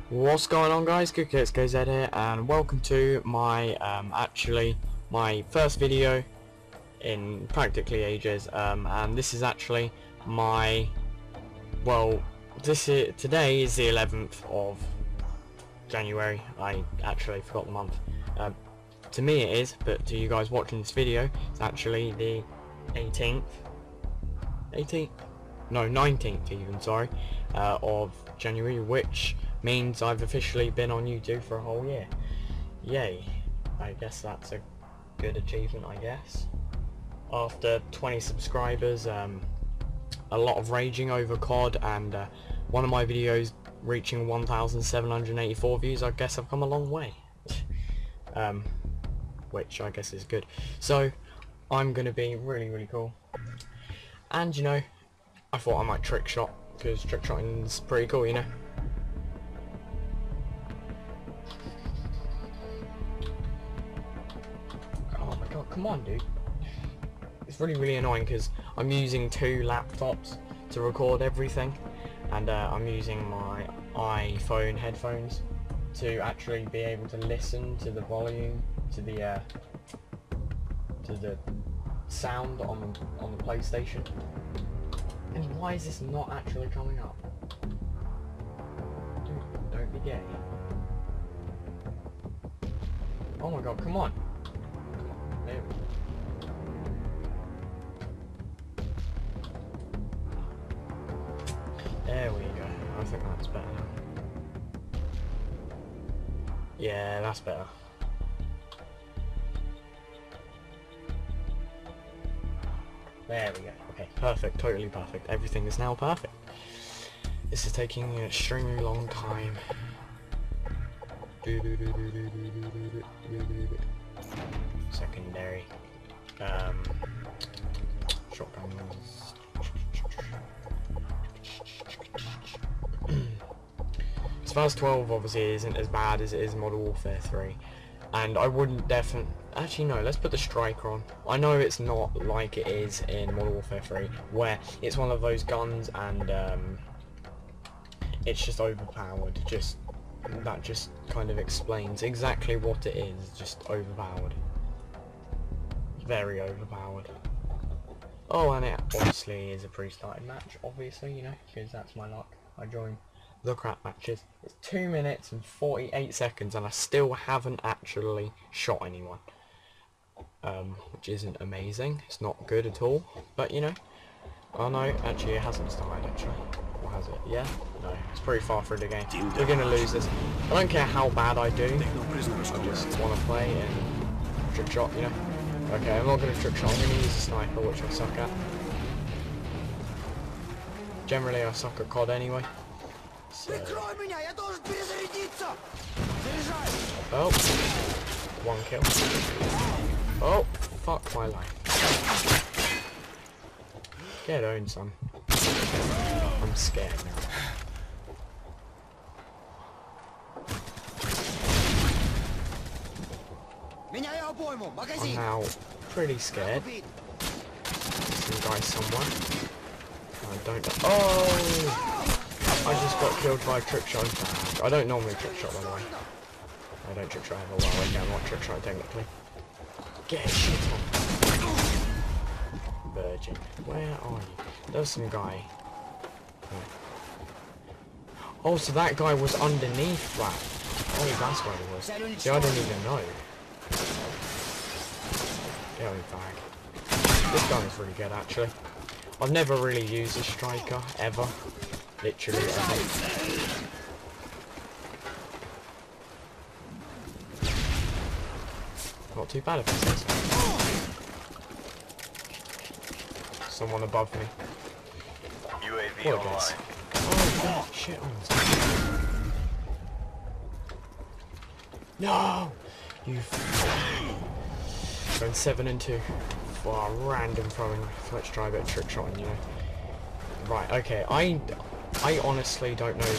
What's going on, guys? Good Kids KZ here, and welcome to my my first video in practically ages. And this is actually my today is the 11th of January. I actually forgot the month. To me it is, but to you guys watching this video, it's actually the 19th even, sorry, of January, which means I've officially been on YouTube for a whole year. Yay. I guess that's a good achievement, I guess. After 20 subscribers, a lot of raging over COD, and one of my videos reaching 1,784 views, I guess I've come a long way. Which I guess is good. So, I'm going to be really cool. And, you know, I thought I might trick shot, because trick shotting is pretty cool, you know. Oh my god, come on, dude. It's really annoying because I'm using two laptops to record everything, and I'm using my iPhone headphones to actually be able to listen to the volume, to the sound on the PlayStation. And why is this not actually coming up? Dude, don't be gay. Oh my god, come on. There we go. There we go. I think that's better now. Yeah, that's better. There we go. Okay, perfect. Totally perfect. Everything is now perfect. This is taking an extremely long time. Secondary. Shotguns. SPAS 12 obviously isn't as bad as it is in Modern Warfare 3, and I wouldn't actually no, let's put the Striker on. I know it's not like it is in Modern Warfare 3, where it's one of those guns and it's just overpowered. That just kind of explains exactly what it is, just overpowered. Very overpowered. Oh, and it obviously is a pre-started match, obviously, you know, because that's my luck. I join the crap matches. It's 2 minutes and 48 seconds and I still haven't actually shot anyone. Which isn't amazing. It's not good at all. But, you know. Oh no, actually it hasn't started, actually. Or has it? Yeah? No. It's pretty far through the game. We're going to lose this. I don't care how bad I do. I just want to play and trick shot, you know. Okay, I'm not going to trick shot. I'm going to use a sniper, which I suck at. Generally I suck at COD anyway. So. Oh, one kill. Oh, fuck my life. Get owned, son. I'm scared now. I'm now pretty scared. Some guy somewhere. I don't know. Oh! I just got killed by a trick shot. I don't normally trick shot, by the way. I don't trick shot ever. Well, I can not trick shot technically. Get shit on. Virgin. Where are you? There's some guy. Oh, so that guy was underneath that. Oh, that's where he was. See, I didn't even know. Get me back. This gun is really good, actually. I've never really used a Striker, ever. Literally ever. Not too bad if I say so. Someone above me. UAV online. Oh god, shit on. No! You going 7 and 2 for a random throwing. Let's try a bit of trick shotting, you know. Right, okay, I honestly don't know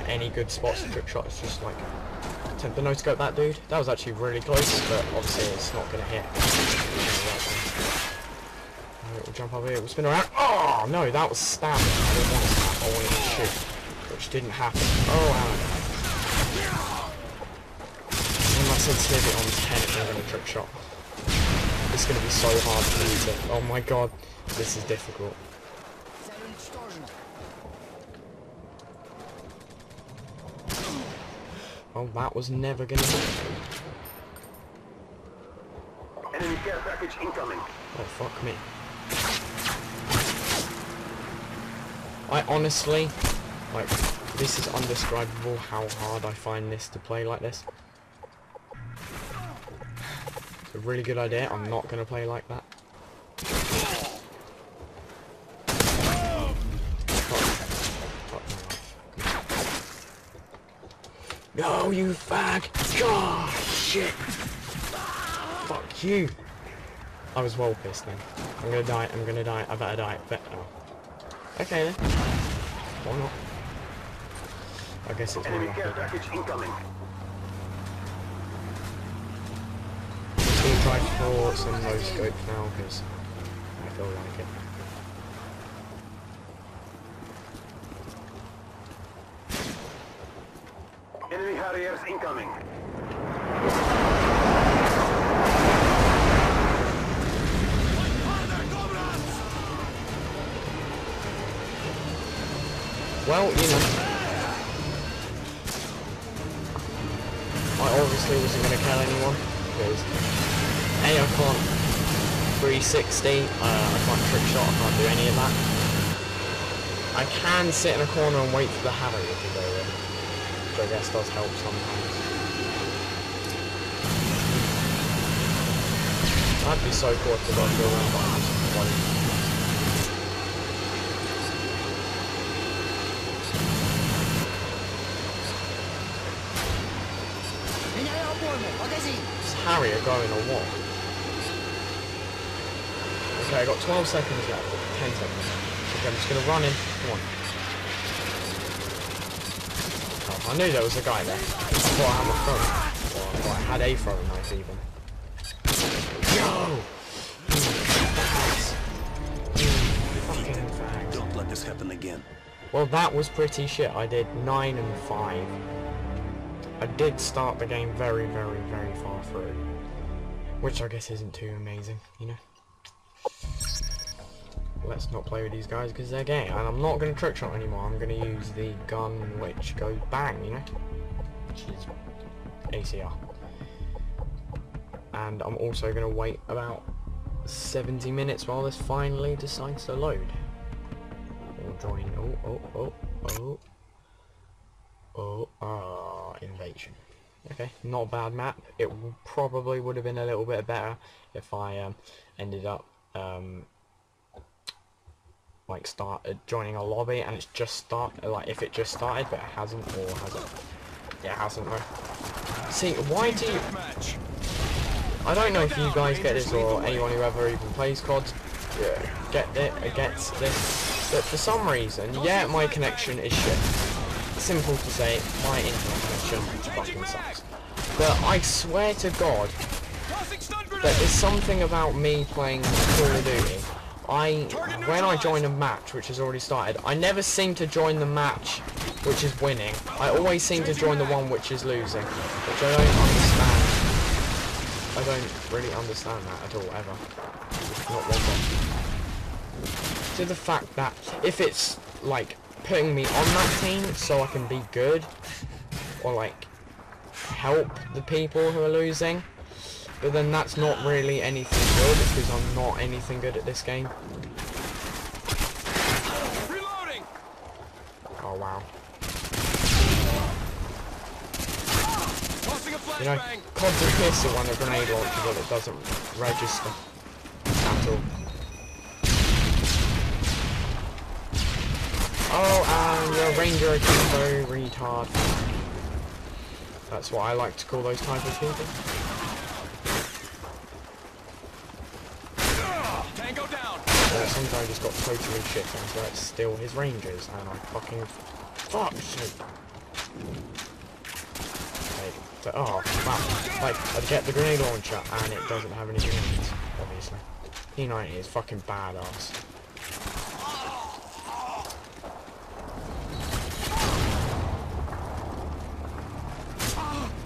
any good spots to trick shot. It's just like attempt to no-scope that dude. That was actually really close, but obviously it's not gonna hit. We'll jump over here, we'll spin around. Oh no, that was stabbing. I didn't want to stab, I wanted to shoot. Which didn't happen. Oh, sensitivity on 10 if I'm going to trick shot. It's going to be so hard for me to... Oh my god, this is difficult. Oh, that was never going to hit. Enemy care package incoming. Oh, fuck me. I honestly, like, this is undescribable how hard I find this to play like this. It's a really good idea. I'm not going to play like that. No, you fag! Oh, shit! Fuck you! I was well pissed then. I'm gonna die, I'm gonna die, I better die. Oh. Okay then. Why not? I guess it's Enemy more care like package incoming. I'm just gonna try for some no scope now because I feel like it. Enemy Harriers incoming. Well, you know, I obviously wasn't going to kill anyone, because A, I can't 360, I can't trick shot, I can't do any of that. I can sit in a corner and wait for the Harrier to go in, which I guess does help sometimes. That'd be so cool if the guys go around behind somebody. Is Harrier going or what? Okay, I got 12 seconds left. 10 seconds. Okay, I'm just gonna run in. Come on. Oh, I knew there was a guy there. I thought I had my phone. Well, I had a throwing knife even. Yo! Fucking fags. Don't let this happen again. Well, that was pretty shit. I did 9 and 5. I did start the game very, very, very far through. Which I guess isn't too amazing, you know? Let's not play with these guys because they're gay. And I'm not going to trick shot anymore. I'm going to use the gun which goes bang, you know? Which is ACR. And I'm also going to wait about 70 minutes while this finally decides to load. Or join... Invasion. Okay, not a bad map. It probably would have been a little bit better if I ended up like started joining a lobby and it's just like if it just started, but it hasn't, or has it? Yeah, it hasn't though. See, why do you... I don't know if you guys get this or anyone who ever even plays COD gets this, but for some reason, yeah, my connection is shit. Simple to say, my internet connection fucking sucks. But I swear to God that there's something about me playing Call of Duty. When I join a match which has already started, I never seem to join the match which is winning. I always seem to join the one which is losing, which I don't understand. I don't really understand that at all, ever. Not one bit. To the fact that if it's like putting me on that team so I can be good or like help the people who are losing, but then that's not really anything good because I'm not anything good at this game. Reloading. Oh wow. Tossing a You know, flashbang. COD's a pistol on a grenade launcher, but it doesn't register at all. Oh, and the Ranger Akimbo retard. That's what I like to call those type of people. Tango down. Some guy just got totally shit on, so let's steal his Rangers, and I fucking... Fuck shit. Oh, wow. Like, I get the grenade launcher, and it doesn't have any grenades, obviously. P90 is fucking badass.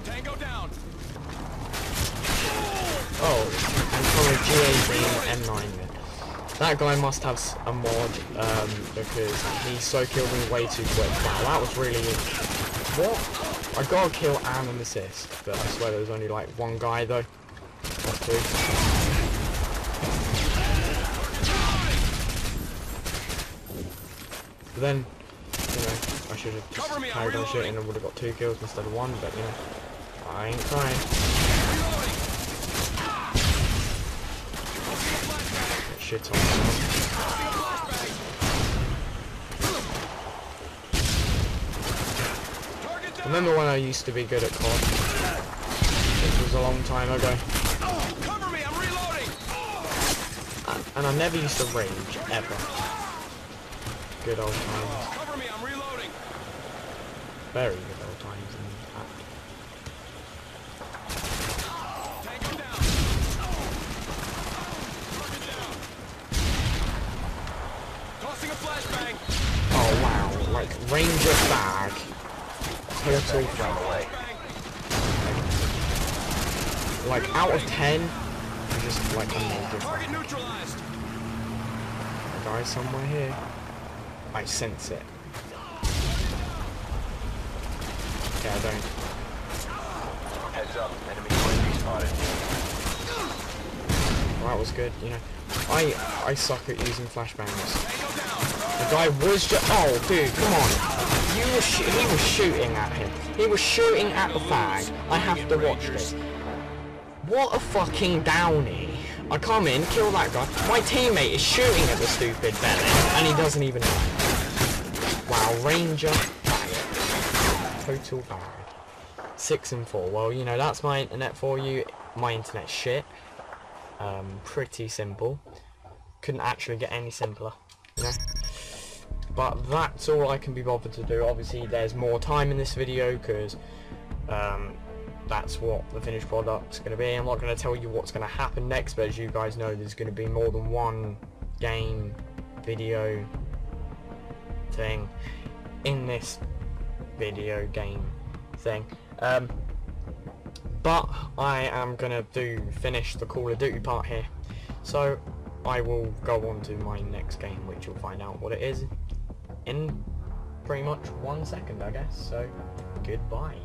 Tango down. GAV M9 then. That guy must have a mod, because he so killed me way too quick. Wow, that was really... What? I got a kill and an assist, but I swear there was only like one guy though. Or two. But then, you know, I should have just carried on shooting and would have got 2 kills instead of 1, but you know, I ain't crying. Get shit on. Remember when I used to be good at COD? This was a long time ago. Cover me, I'm reloading. And I never used to rage, ever. Good old times. Cover me, I'm reloading. Very good old times, in fact. Tango down. Target down. Tossing a flashbang. Oh wow, like Ranger bag. Total front. Like out of 10, I'm just like a major Target fan. neutralized. A guy somewhere here. I sense it. Okay, I don't. Heads up, enemy UAV spotted. Well, that was good, you know. I suck at using flashbangs. Tango down. The guy was just... Oh, dude, come on. He was shooting at him. He was shooting at the fag. I have to watch this. What a fucking downy. I come in, kill that guy. My teammate is shooting at the stupid belly, and he doesn't even know. Wow, Ranger. Total bad. 6 and 4. Well, you know, that's my internet for you. My internet's shit. Pretty simple. Couldn't actually get any simpler, you know. But that's all I can be bothered to do. Obviously, there's more time in this video because that's what the finished product's going to be. I'm not going to tell you what's going to happen next, but as you guys know, there's going to be more than one game, video thing in this video game thing. But I am going to finish the Call of Duty part here. So I will go on to my next game, which you'll find out what it is in pretty much 1 second, I guess. So goodbye.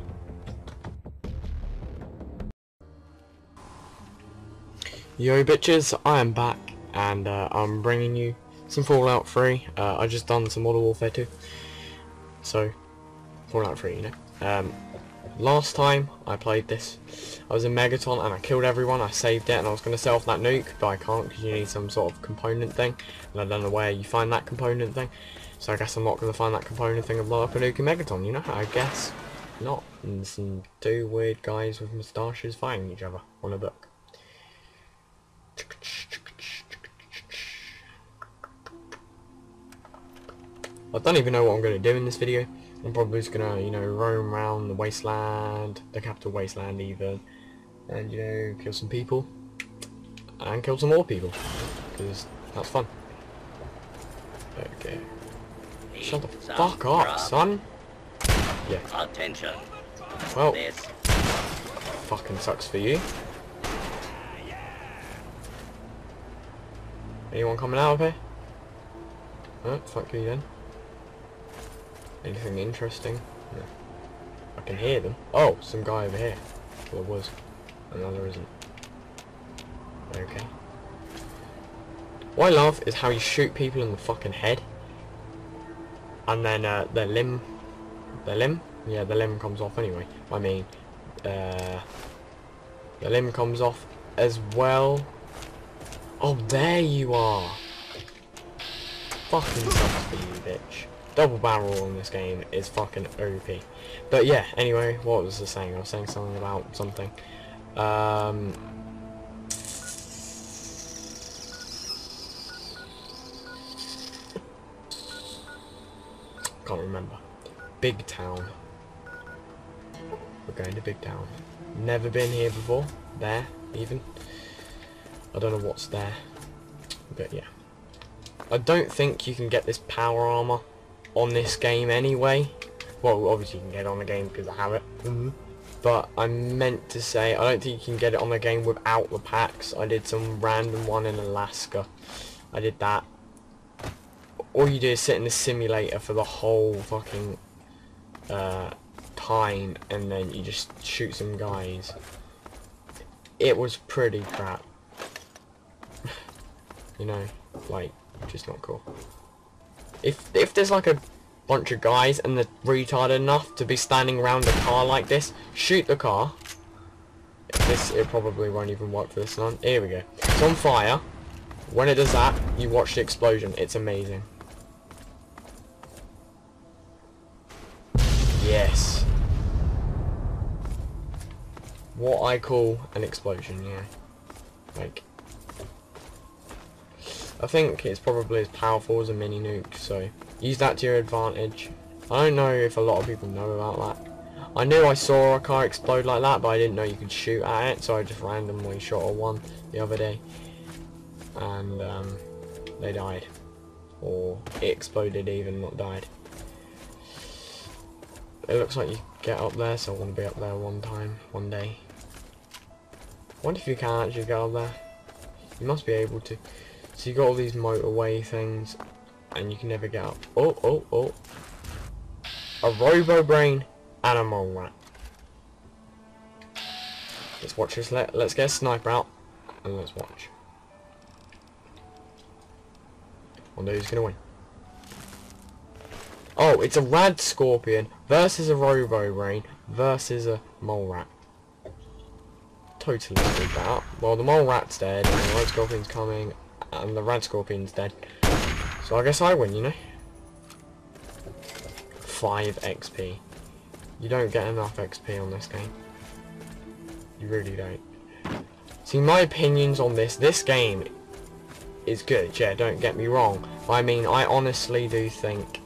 Yo bitches, I am back and I'm bringing you some Fallout 3. I just done some Modern Warfare 2. So Fallout 3, you know. Last time I played this, I was in Megaton and I killed everyone. I saved it and I was going to sell off that nuke, but I can't because you need some sort of component thing, and I don't know where you find that component thing. So I guess I'm not going to find that component thing and blow up a nuke in Megaton, you know. I guess not. And some 2 weird guys with moustaches fighting each other on a book. I don't even know what I'm going to do in this video. I'm probably just going to, you know, roam around the wasteland, the capital wasteland even, and, you know, kill some people, and kill some more people, because that's fun. Okay. Shut the fuck up, son! Yeah. Attention. Well, This fucking sucks for you. Anyone coming out of here? Oh, fuck you then. Anything interesting? No. I can hear them. Oh, some guy over here. Well, there was. And now there isn't. Okay. What I love is how you shoot people in the fucking head. And then their limb? Yeah, the limb comes off anyway. I mean, the limb comes off as well. Oh, there you are. Fucking sucks for you, bitch. Double barrel in this game is fucking OP. But yeah, anyway, what was I saying? I was saying something about something. Can't remember. Big Town. We're going to Big Town. Never been here before. There, even. I don't know what's there. But yeah. I don't think you can get this power armor on this game anyway. Well, obviously you can get it on the game because I have it. But I meant to say, I don't think you can get it on the game without the packs. I did some random one in Alaska. I did that. All you do is sit in the simulator for the whole fucking time, and then you just shoot some guys. It was pretty crap. You know, like, just not cool. If there's like a bunch of guys and they're retarded enough to be standing around a car like this, shoot the car. It probably won't even work for this one. Here we go. It's on fire. When it does that, you watch the explosion. It's amazing. Yes. What I call an explosion, yeah. Like, I think it's probably as powerful as a mini nuke, so use that to your advantage. I don't know if a lot of people know about that. I knew I saw a car explode like that, but I didn't know you could shoot at it, so I just randomly shot a one the other day. And they died. Or it exploded even, not died. It looks like you get up there, so I want to be up there one day. I wonder if you can actually get up there. You must be able to. So you got all these motorway things, and you can never get up. Oh. A Robo Brain and a Mole Rat. Let's watch this. Let's get a sniper out, and let's watch. Wonder who's gonna win. Oh, it's a Rad Scorpion versus a Robo Brain versus a Mole Rat. Totally screwed that up. Well, the Mole Rat's dead, and the Rad Scorpion's coming, and the Rad Scorpion's dead. So I guess I win, you know? 5 XP. You don't get enough XP on this game. You really don't. See, my opinions on this game is good, yeah, don't get me wrong. I mean, I honestly do think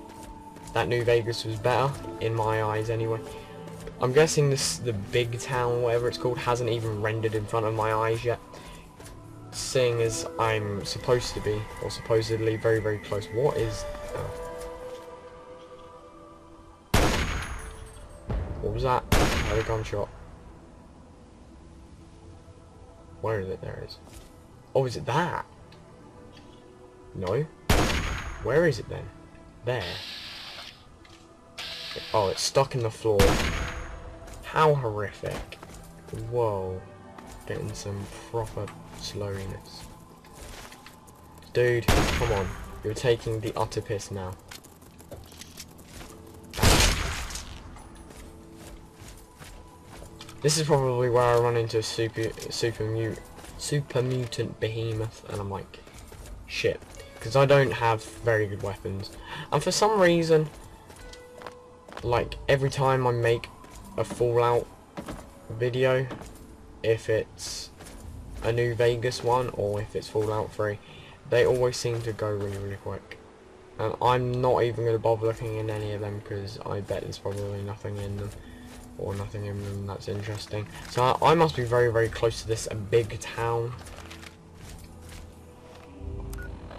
that New Vegas was better, in my eyes anyway. I'm guessing the big town, whatever it's called, hasn't even rendered in front of my eyes yet. Seeing as I'm supposed to be, or supposedly very, very close. What is... Oh. What was that? I had a gunshot. Where is it? There it is. Oh, is it that? No. Where is it then? There. Oh, it's stuck in the floor. How horrific. Whoa. Getting some proper slowiness. Dude, come on. You're taking the utter piss now. This is probably where I run into a super mutant behemoth, and I'm like, shit. Because I don't have very good weapons. And for some reason, like, every time I make a Fallout video, if it's a New Vegas one or if it's Fallout 3, they always seem to go really, really quick. And I'm not even going to bother looking in any of them because I bet there's probably nothing in them, or nothing in them that's interesting. So I must be very, very close to this big town.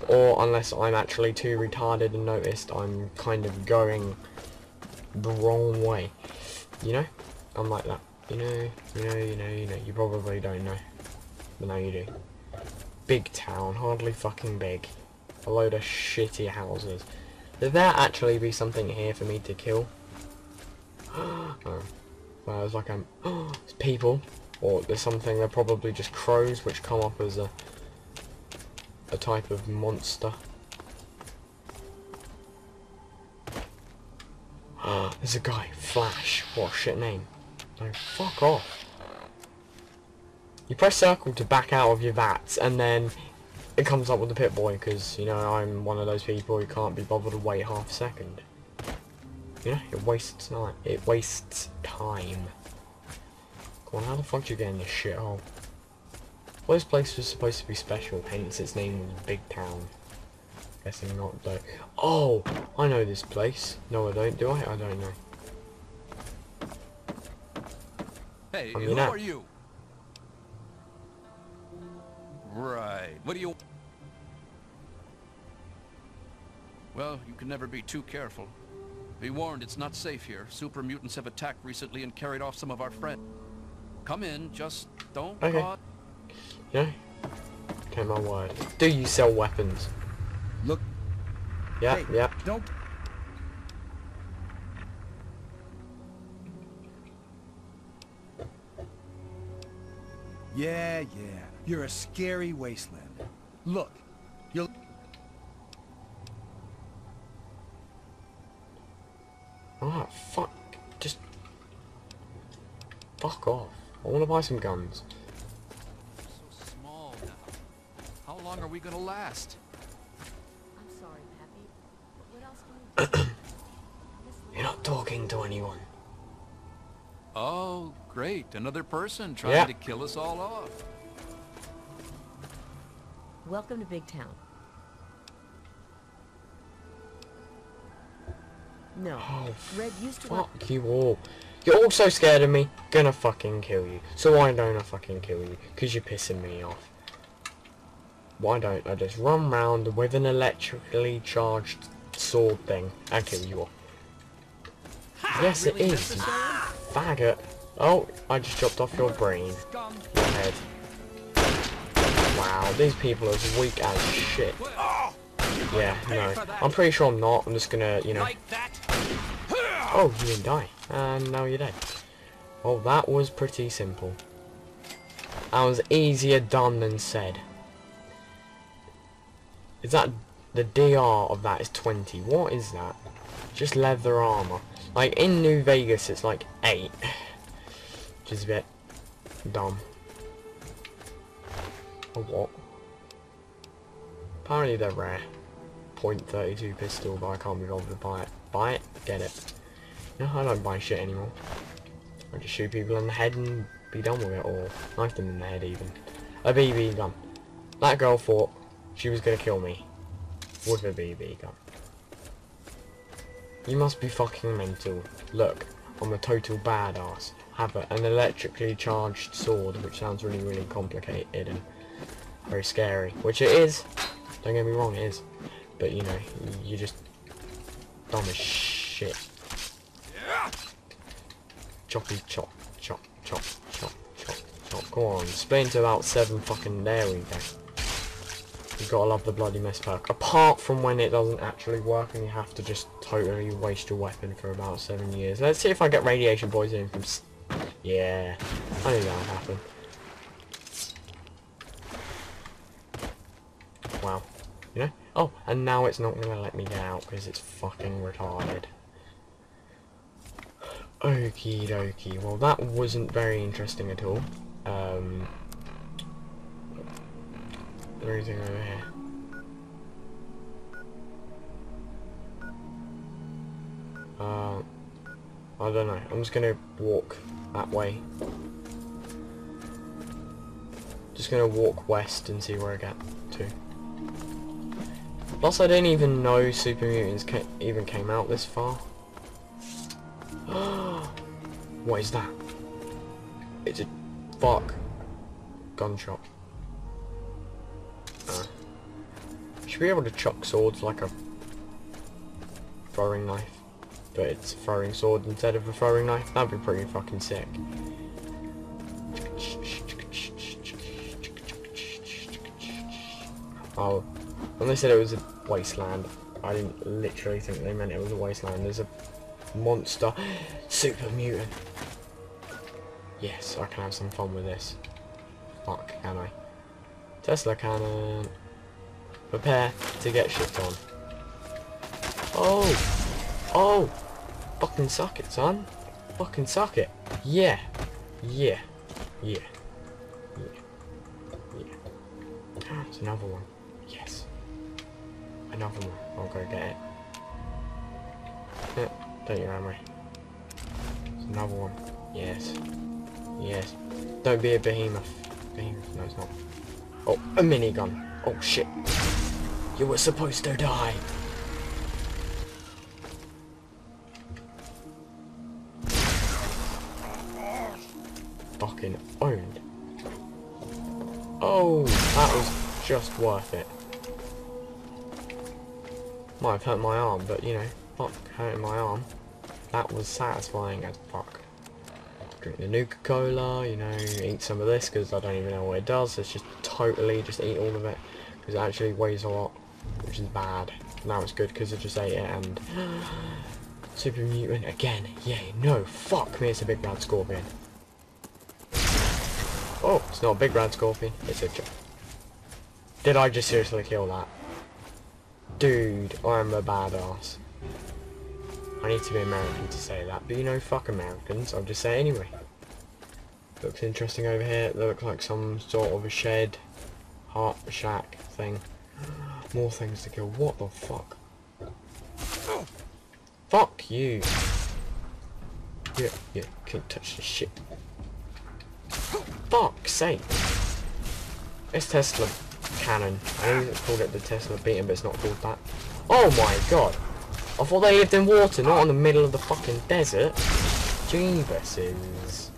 Or unless I'm actually too retarded and noticed I'm kind of going the wrong way. You know? I'm like that. You know. You probably don't know. But now you do. Big town. Hardly fucking big. A load of shitty houses. Did there actually be something here for me to kill? Oh. Well, there's like it's people. Or there's something, they're probably just crows which come up as a type of monster. There's a guy, Flash. What a shit name. No, fuck off. You press circle to back out of your vats, and then it comes up with the Pip-Boy, because, you know, I'm one of those people who can't be bothered to wait half a second. You know, it wastes time. It wastes time. Come on, how the fuck do you get in this shithole? Well, this place was supposed to be special, hence its name was Big Town. Guessing not, though. Oh! I know this place. No, I don't, do I? I don't know. Hey, I mean, who are you? Right. What do you... Well, you can never be too careful. Be warned, it's not safe here. Super mutants have attacked recently and carried off some of our friends. Come in, just don't Okay. cause... You know? Okay, my word. Do you sell weapons? Look, Yeah, hey, yeah. don't. Yeah, you're a scary wasteland. Look, you'll... Ah, fuck. Just... Fuck off. I want to buy some guns. So small now. How long are we gonna last? I'm sorry, Pappy. What else can we do? You're not talking to anyone. Oh, great. Another person trying Yeah. to kill us all off. Welcome to Big Town. No, Oh, Red used to work. fuck you all. You're all so scared of me. Gonna fucking kill you. So why don't I fucking kill you? Because you're pissing me off. Why don't I just run round with an electrically charged sword thing and kill you all? Yes, Really it is, necessary? you faggot. Oh, I just chopped off your brain. Scum. Your head. Wow, these people are as weak as shit. Yeah, no. I'm pretty sure I'm not. I'm just gonna, you know... Like that? Oh, you didn't die. And now you're dead. Well, that was pretty simple. That was easier done than said. Is that... The DR of that is 20. What is that? Just leather armor. Like, in New Vegas, it's like 8. Which is a bit... dumb. Or what? Apparently they're rare. .32 pistol, but I can't be bothered to buy it. Buy it? Get it. No, I don't buy shit anymore. I just shoot people in the head and be done with it, or knife them in the head even. A BB gun. That girl thought she was gonna kill me with a BB gun. You must be fucking mental. Look, I'm a total badass. Have an electrically charged sword, which sounds really, really complicated and very scary. Which it is. Don't get me wrong, it is. But you know, you're just dumb as shit. Choppy chop, chop, chop, chop, chop, chop. Go on, split into about 7 fucking... There we go. You gotta love the bloody mess perk. Apart from when it doesn't actually work and you have to just totally waste your weapon for about 7 years. Let's see if I get radiation poisoning from... Yeah, I knew that would happen. Wow. You know? Oh, and now it's not gonna let me get out because it's fucking retarded. Okie dokie. Well, that wasn't very interesting at all. Is there anything over here? I don't know. I'm just gonna walk that way. Just gonna walk west and see where I get to. Plus, I didn't even know Super Mutants even came out this far. What is that? It's a... Fuck. Gunshot. Should be able to chuck swords like a throwing knife. But it's a throwing sword instead of a throwing knife. That'd be pretty fucking sick. Oh, when they said it was a wasteland, I didn't literally think they meant it was a wasteland. There's a monster super mutant. Yes, I can have some fun with this. Fuck, can I? Tesla cannon. Prepare to get shit on. Oh! Oh! Fucking suck it, son. Fucking suck it. Yeah. Yeah. Yeah. Yeah. Yeah. It's another one. Yes. Another one. I'll go get it. Yeah, take your ammo. It's another one. Yes. Yes. Don't be a behemoth. Behemoth. No, it's not. Oh, a minigun. Oh, shit. You were supposed to die. Fucking owned. Oh, that was just worth it. Might have hurt my arm, but you know, fuck. hurting my arm. That was satisfying as fuck. Drink the Nuka-Cola, you know, eat some of this because I don't even know what it does. It's just totally just eat all of it because it actually weighs a lot, which is bad. Now it's good because I just ate it and super mutant again. Yay, no, fuck me, it's a big round scorpion. Oh, it's not a big round scorpion, it's a joke. Did I just seriously kill that? Dude, I'm a badass. I need to be American to say that, but you know, fuck Americans, I'll just say it anyway. Looks interesting over here. It looks like some sort of a shed, heart shack thing. More things to kill. What the fuck? Fuck you. Yeah, can't touch this shit. Fuck's sake. It's Tesla cannon. I know it's called it the Tesla beacon, but it's not called that. Oh my god. I thought they lived in water, not in the middle of the fucking desert. Jeebuses.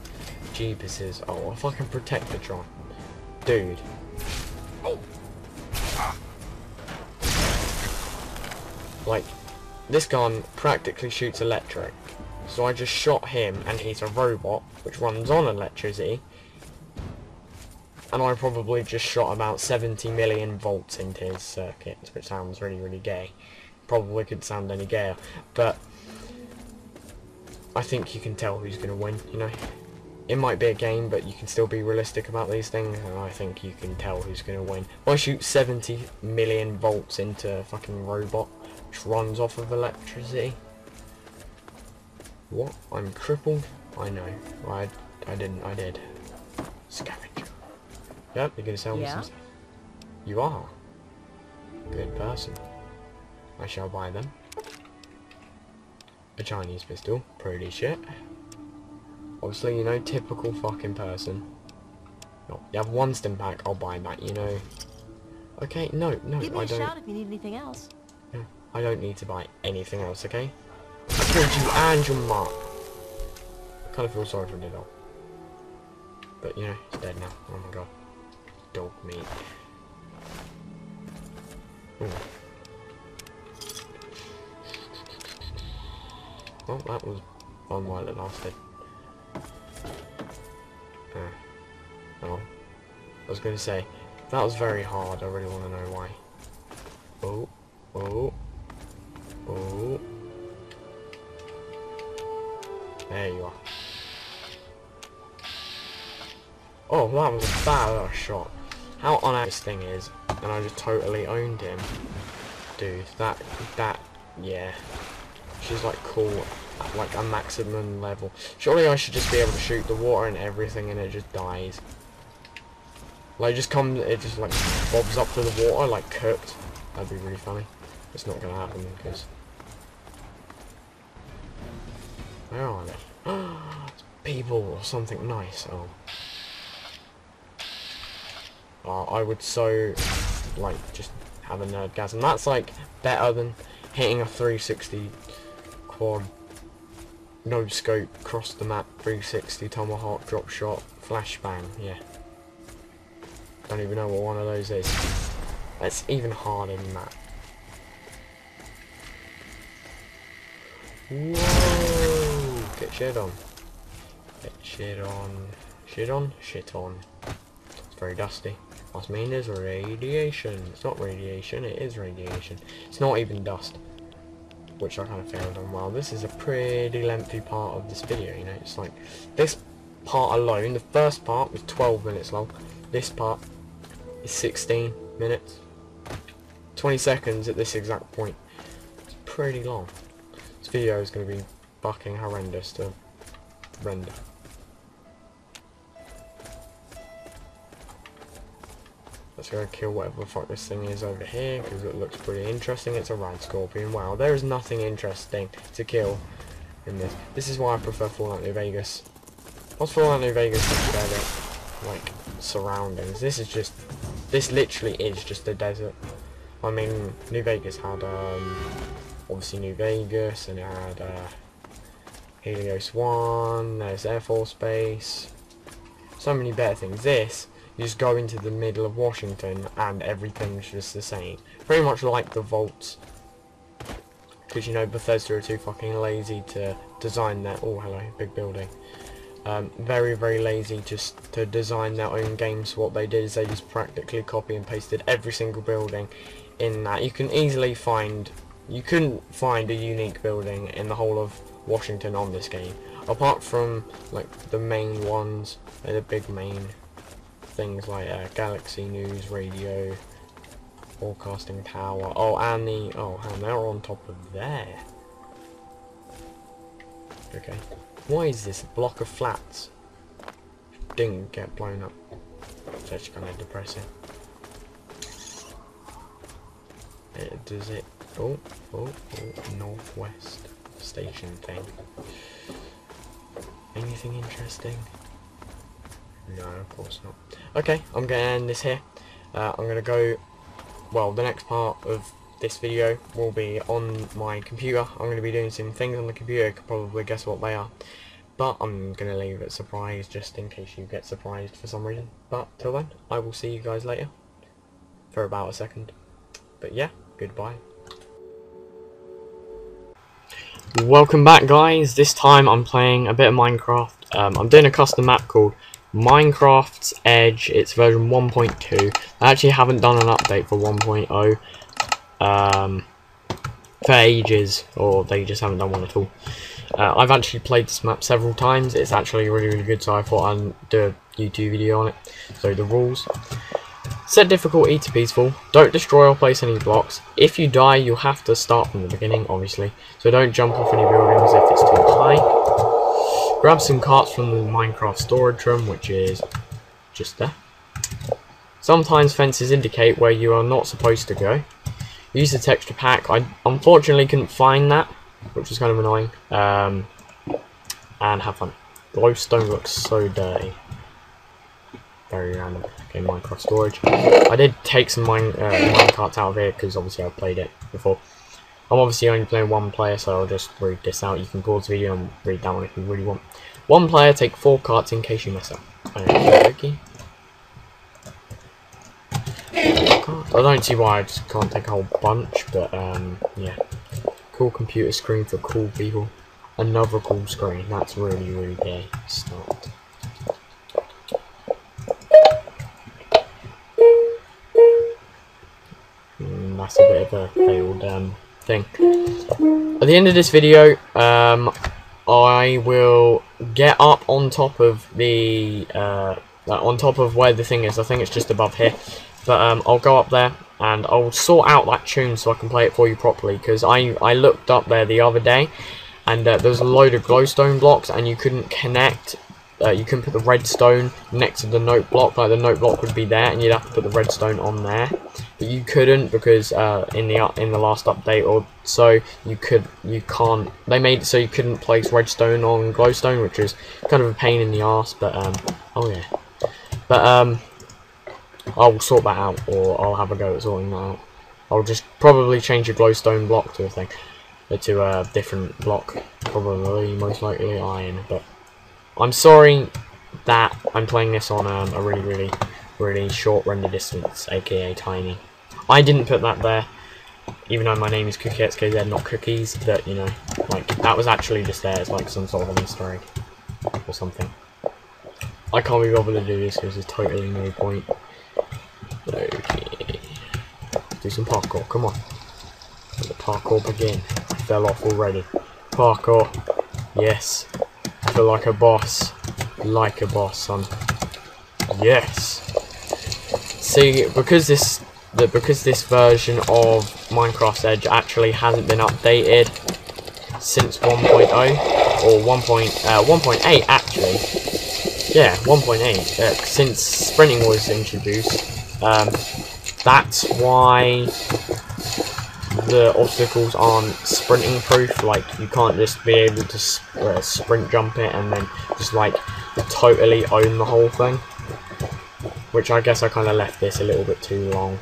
Jeebuses. Oh, if I can protect the drone. Dude. Like, this gun practically shoots electric. So I just shot him, and he's a robot, which runs on electricity. And I probably just shot about 70 million volts into his circuit, which sounds really, really gay. Probably could sound any gayer, but I think you can tell who's going to win, you know. It might be a game, but you can still be realistic about these things, and I think you can tell who's going to win. If I shoot 70 million volts into a fucking robot, which runs off of electricity. What? I'm crippled? I know. I did. Scavenger. Yep, you're going to sell me some stuff. You are. Good person. I shall buy them. A Chinese pistol, pretty shit. Obviously, you know, typical fucking person. No, you have one stim pack, I'll buy that, you know. Okay, no, Give me I a don't. shout if you need anything else. No, I don't need to buy anything else, okay? I killed you and your mom. I kind of feel sorry for the dog. But, you know, it's dead now. Oh my god. Dog meat. Ooh. Well, that was fun while it lasted. Oh, I was going to say, that was very hard. I really want to know why. Oh. There you are. Oh, that was a badass shot. How on this thing is, and I just totally owned him. Dude, that, yeah. She's like cool at like a maximum level. Surely I should just be able to shoot the water and everything and it just dies. Like it just like bobs up to the water like cooked. That'd be really funny. It's not gonna happen because... Where are they? It's people or something nice. Oh, I would so like just have a nerdgasm. That's like better than hitting a 360 quad, no scope, cross the map, 360 tomahawk, drop shot, flashbang. Yeah. Don't even know what one of those is. That's even harder than that. Whoa! Get shit on. Get shit on. Shit on? Shit on. It's very dusty. Must mean there's radiation. It's not radiation, it is radiation. It's not even dust. Which I kind of failed on. Well, this is a pretty lengthy part of this video, you know. It's like, this part alone, the first part was 12 minutes long. This part is 16 minutes. 20 seconds at this exact point. It's pretty long. This video is going to be fucking horrendous to render. Let's go kill whatever the fuck this thing is over here, because it looks pretty interesting. It's a rad scorpion. Wow, there is nothing interesting to kill in this. This is why I prefer Fallout New Vegas. What's Fallout New Vegas better, like, surroundings? This literally is just a desert. I mean, New Vegas had, obviously New Vegas, and it had, Helios 1, there's Air Force Base. So many better things. This, you just go into the middle of Washington and everything's just the same. Pretty much like the vaults because you know Bethesda are too fucking lazy to design their. Oh, hello, big building. Very, very lazy just to design their own games. So what they did is they just practically copy and pasted every single building in that. You can easily find. You couldn't find a unique building in the whole of Washington on this game, apart from like the main ones, the big main things like Galaxy News Radio, Broadcasting Tower. Oh, and the and they're on top of there. Okay, why is this block of flats didn't get blown up? It's actually kind of depressing. Does it? Oh, northwest station thing. Anything interesting? No, of course not. Okay, I'm gonna end this here. I'm gonna go. Well, the next part of this video will be on my computer. I'm going to be doing some things on the computer. You can probably guess what they are, but I'm going to leave it a surprise just in case you get surprised for some reason. But till then, I will see you guys later for about a second. But yeah, goodbye. Welcome back, guys. This time I'm playing a bit of Minecraft. I'm doing a custom map called Minecraft's Edge. It's version 1.2. I actually haven't done an update for 1.0 for ages, or they just haven't done one at all. I've actually played this map several times. It's actually really, really good, so I thought I'd do a YouTube video on it. So the rules: set difficulty to peaceful. Don't destroy or place any blocks. If you die, you'll have to start from the beginning, obviously. So don't jump off any buildings if it's too high. Grab some carts from the Minecraft storage room, which is just there. Sometimes fences indicate where you are not supposed to go. Use the texture pack. I unfortunately couldn't find that, which was kind of annoying. And have fun. Glowstone looks so dirty. Very random. Okay, Minecraft storage. I did take some minecarts out of here because obviously I've played it before. I'm obviously only playing one player, so I'll just read this out. You can pause the video and read that one if you really want. One player, take 4 carts in case you mess up. Okay. I don't see why I just can't take a whole bunch, but yeah. Cool computer screen for cool people. Another cool screen. That's really, really gay. Start. That's a bit of a failed thing. At the end of this video, I will get up on top of the on top of where the thing is. I think it's just above here. But I'll go up there and I'll sort out that tune so I can play it for you properly, because I looked up there the other day and there was a load of glowstone blocks and you couldn't connect, you couldn't put the redstone next to the note block. Like the note block would be there and you'd have to put the redstone on there, but you couldn't because in the last update or so you can't, they made it so you couldn't place redstone on glowstone, which is kind of a pain in the arse. But oh yeah, but I'll sort that out, or I'll have a go at sorting that out. I'll just probably change a glowstone block to a thing, to a different block, probably most likely iron. But I'm sorry that I'm playing this on a really, really, really short render distance, aka tiny. I didn't put that there, even though my name is CookieXKZ, not Cookies. But you know, like that was actually just there as like some sort of an Easter egg or something. I can't be bothered to do this because there's totally no point. Okay, do some parkour, come on. Let the parkour begin. I fell off already. Parkour, yes. I feel like a boss. Like a boss, son. Yes. See, because this version of Minecraft's Edge actually hasn't been updated since 1.0 or 1.8 actually. Yeah, 1.8. Since sprinting was introduced. That's why the obstacles aren't sprinting proof. Like you can't just be able to sprint jump it and then just like totally own the whole thing, which I guess I kind of left this a little bit too long.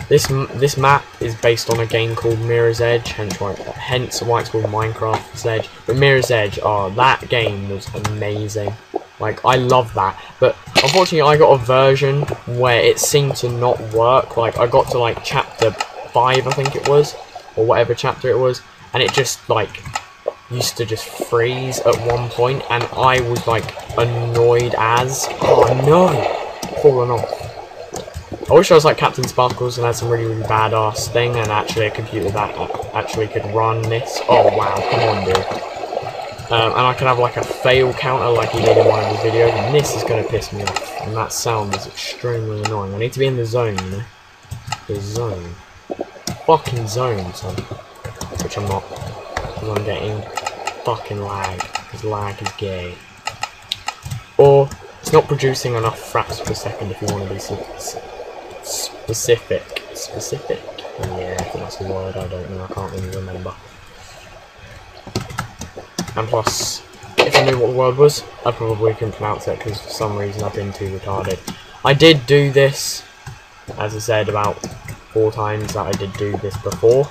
This map is based on a game called Mirror's Edge, hence why it's called Minecraft's Edge. But Mirror's Edge, that game was amazing. Like, I love that, but unfortunately I got a version where it seemed to not work. Like, I got to like chapter 5, I think it was, or whatever chapter it was, and it just like used to just freeze at one point, and I was like annoyed as, oh no, falling off. I wish I was like Captain Sparkles and had some really badass thing, and actually a computer that actually could run this. Oh wow, come on dude. And I could have like a fail counter like he did in one of his videos, and this is going to piss me off, and that sound is extremely annoying. I need to be in the zone, you know? The zone. Fucking zone, son. Which I'm not, because I'm getting fucking lag, because lag is gay. Or, it's not producing enough fraps per second if you want to be specific. Specific? Yeah, I think that's the word, I don't know, I can't really remember. And plus, if I knew what the word was, I probably couldn't pronounce it because for some reason I've been too retarded. I did do this, as I said, about 4 times that I did do this before.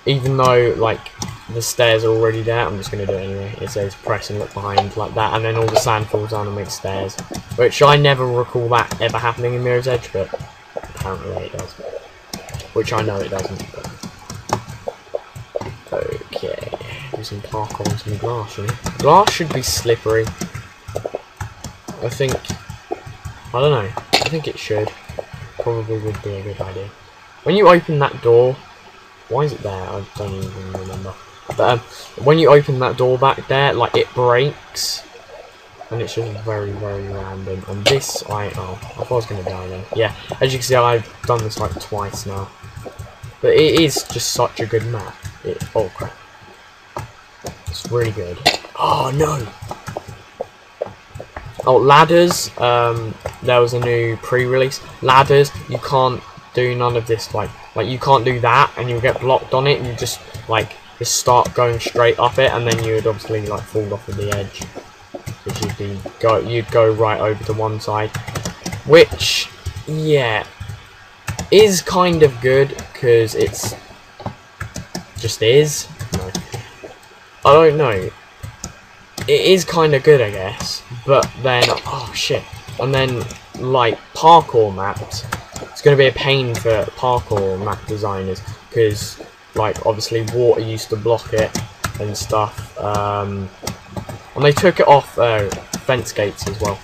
Even though, like, the stairs are already there, I'm just going to do it anyway. It says press and look behind like that, and then all the sand falls down and makes stairs. Which I never recall that ever happening in Mirror's Edge, but apparently it does. Which I know it doesn't. But... okay. Do some parkour on some glass, you know? Glass should be slippery. I think... I don't know. I think it should. Probably would be a good idea. When you open that door... why is it there? I don't even remember. But when you open that door back there, like, it breaks. And it's just very, very random. And this, oh, I thought I was going to die then. Yeah, as you can see, I've done this like twice now. But it is just such a good map. Oh crap. It's really good. Oh no! Oh, ladders. There was a new pre-release. Ladders, you can't do none of this. Like you can't do that, and you'll get blocked on it, and you just start going straight up it, and then you would obviously like fall off of the edge, because you'd go right over to one side, which yeah is kind of good because it's just is. No. I don't know. It is kind of good, I guess, but then oh shit, and then like parkour maps. It's going to be a pain for parkour map designers because, like, obviously water used to block it and stuff. And they took it off fence gates as well,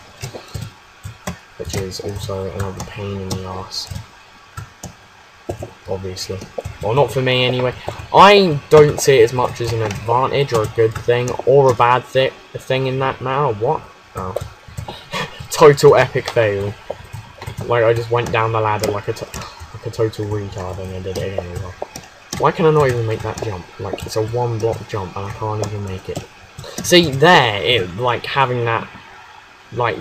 which is also another pain in the arse. Obviously, well, not for me anyway. I don't see it as much as an advantage or a good thing or a bad thing in that matter. What? Oh, total epic fail. Like, I just went down the ladder like a total retard, and I did it again as well. Why can I not even make that jump? Like, it's a 1-block jump, and I can't even make it. See, like, having that, like...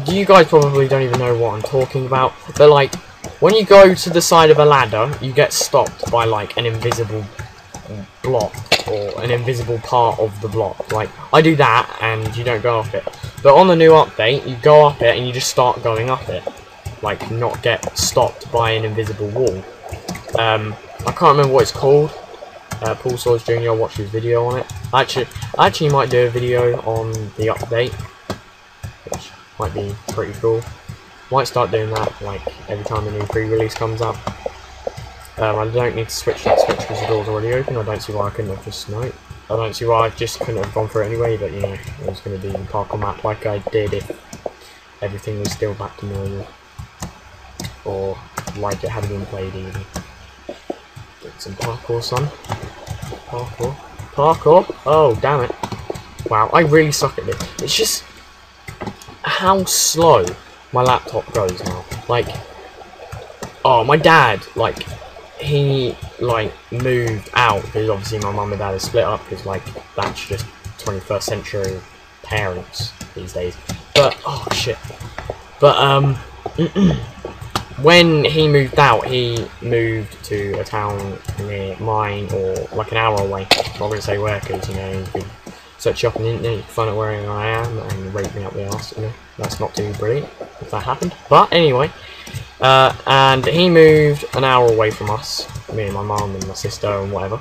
you guys probably don't even know what I'm talking about, but, like, when you go to the side of a ladder, you get stopped by, like, an invisible block, or an invisible part of the block. Like, I do that, and you don't go up it. But on the new update, you go up it and you just start going up it. Like, not get stopped by an invisible wall. I can't remember what it's called. Paul Swords Jr. I watched his video on it. I actually might do a video on the update, which might be pretty cool. Might start doing that, like, every time a new pre-release comes up. I don't need to switch that switch because the door's already open. I don't see why I couldn't have just sniped. I don't see why I just couldn't have gone for it anyway, but you know, it was going to be a parkour map like I did if everything was still back to normal. Or like it hadn't been played even. Get some parkour, son. Parkour. Parkour! Oh, damn it. Wow, I really suck at this. It's just how slow my laptop goes now. Like, oh, my dad, like, he, like, moved out, because obviously my mum and dad are split up, because, like, that's just 21st century parents these days. But, oh, shit. But, when he moved out, he moved to a town near mine, or, like, an hour away. I'm not going to say where, because, you know, you could search up on the internet, you can find out where I am, and rape me up the arse, you know. That's not too brilliant, if that happened. But, anyway... and he moved an hour away from us, me and my mum and my sister and whatever,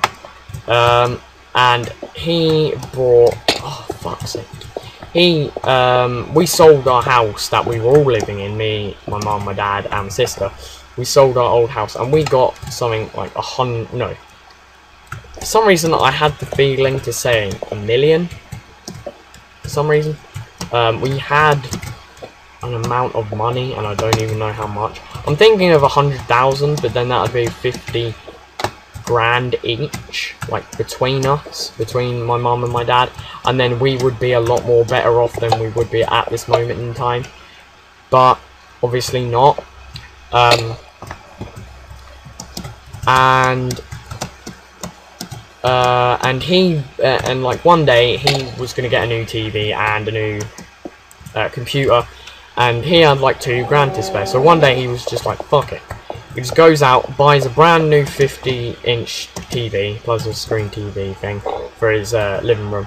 and he brought, oh fuck's sake, we sold our house that we were all living in, me, my mum, my dad and my sister, we sold our old house, and we got something like no. For some reason, I had the feeling to say $1 million. For some reason, we had an amount of money, and I don't even know how much. I'm thinking of 100,000, but then that would be 50 grand each, like between us, between my mum and my dad, and then we would be a lot more better off than we would be at this moment in time. But obviously not. And like one day he was gonna get a new TV and a new computer, and he had like 2 grand to spare. So one day he was just like, fuck it. He just goes out, buys a brand new 50-inch TV plus a screen TV thing for his living room,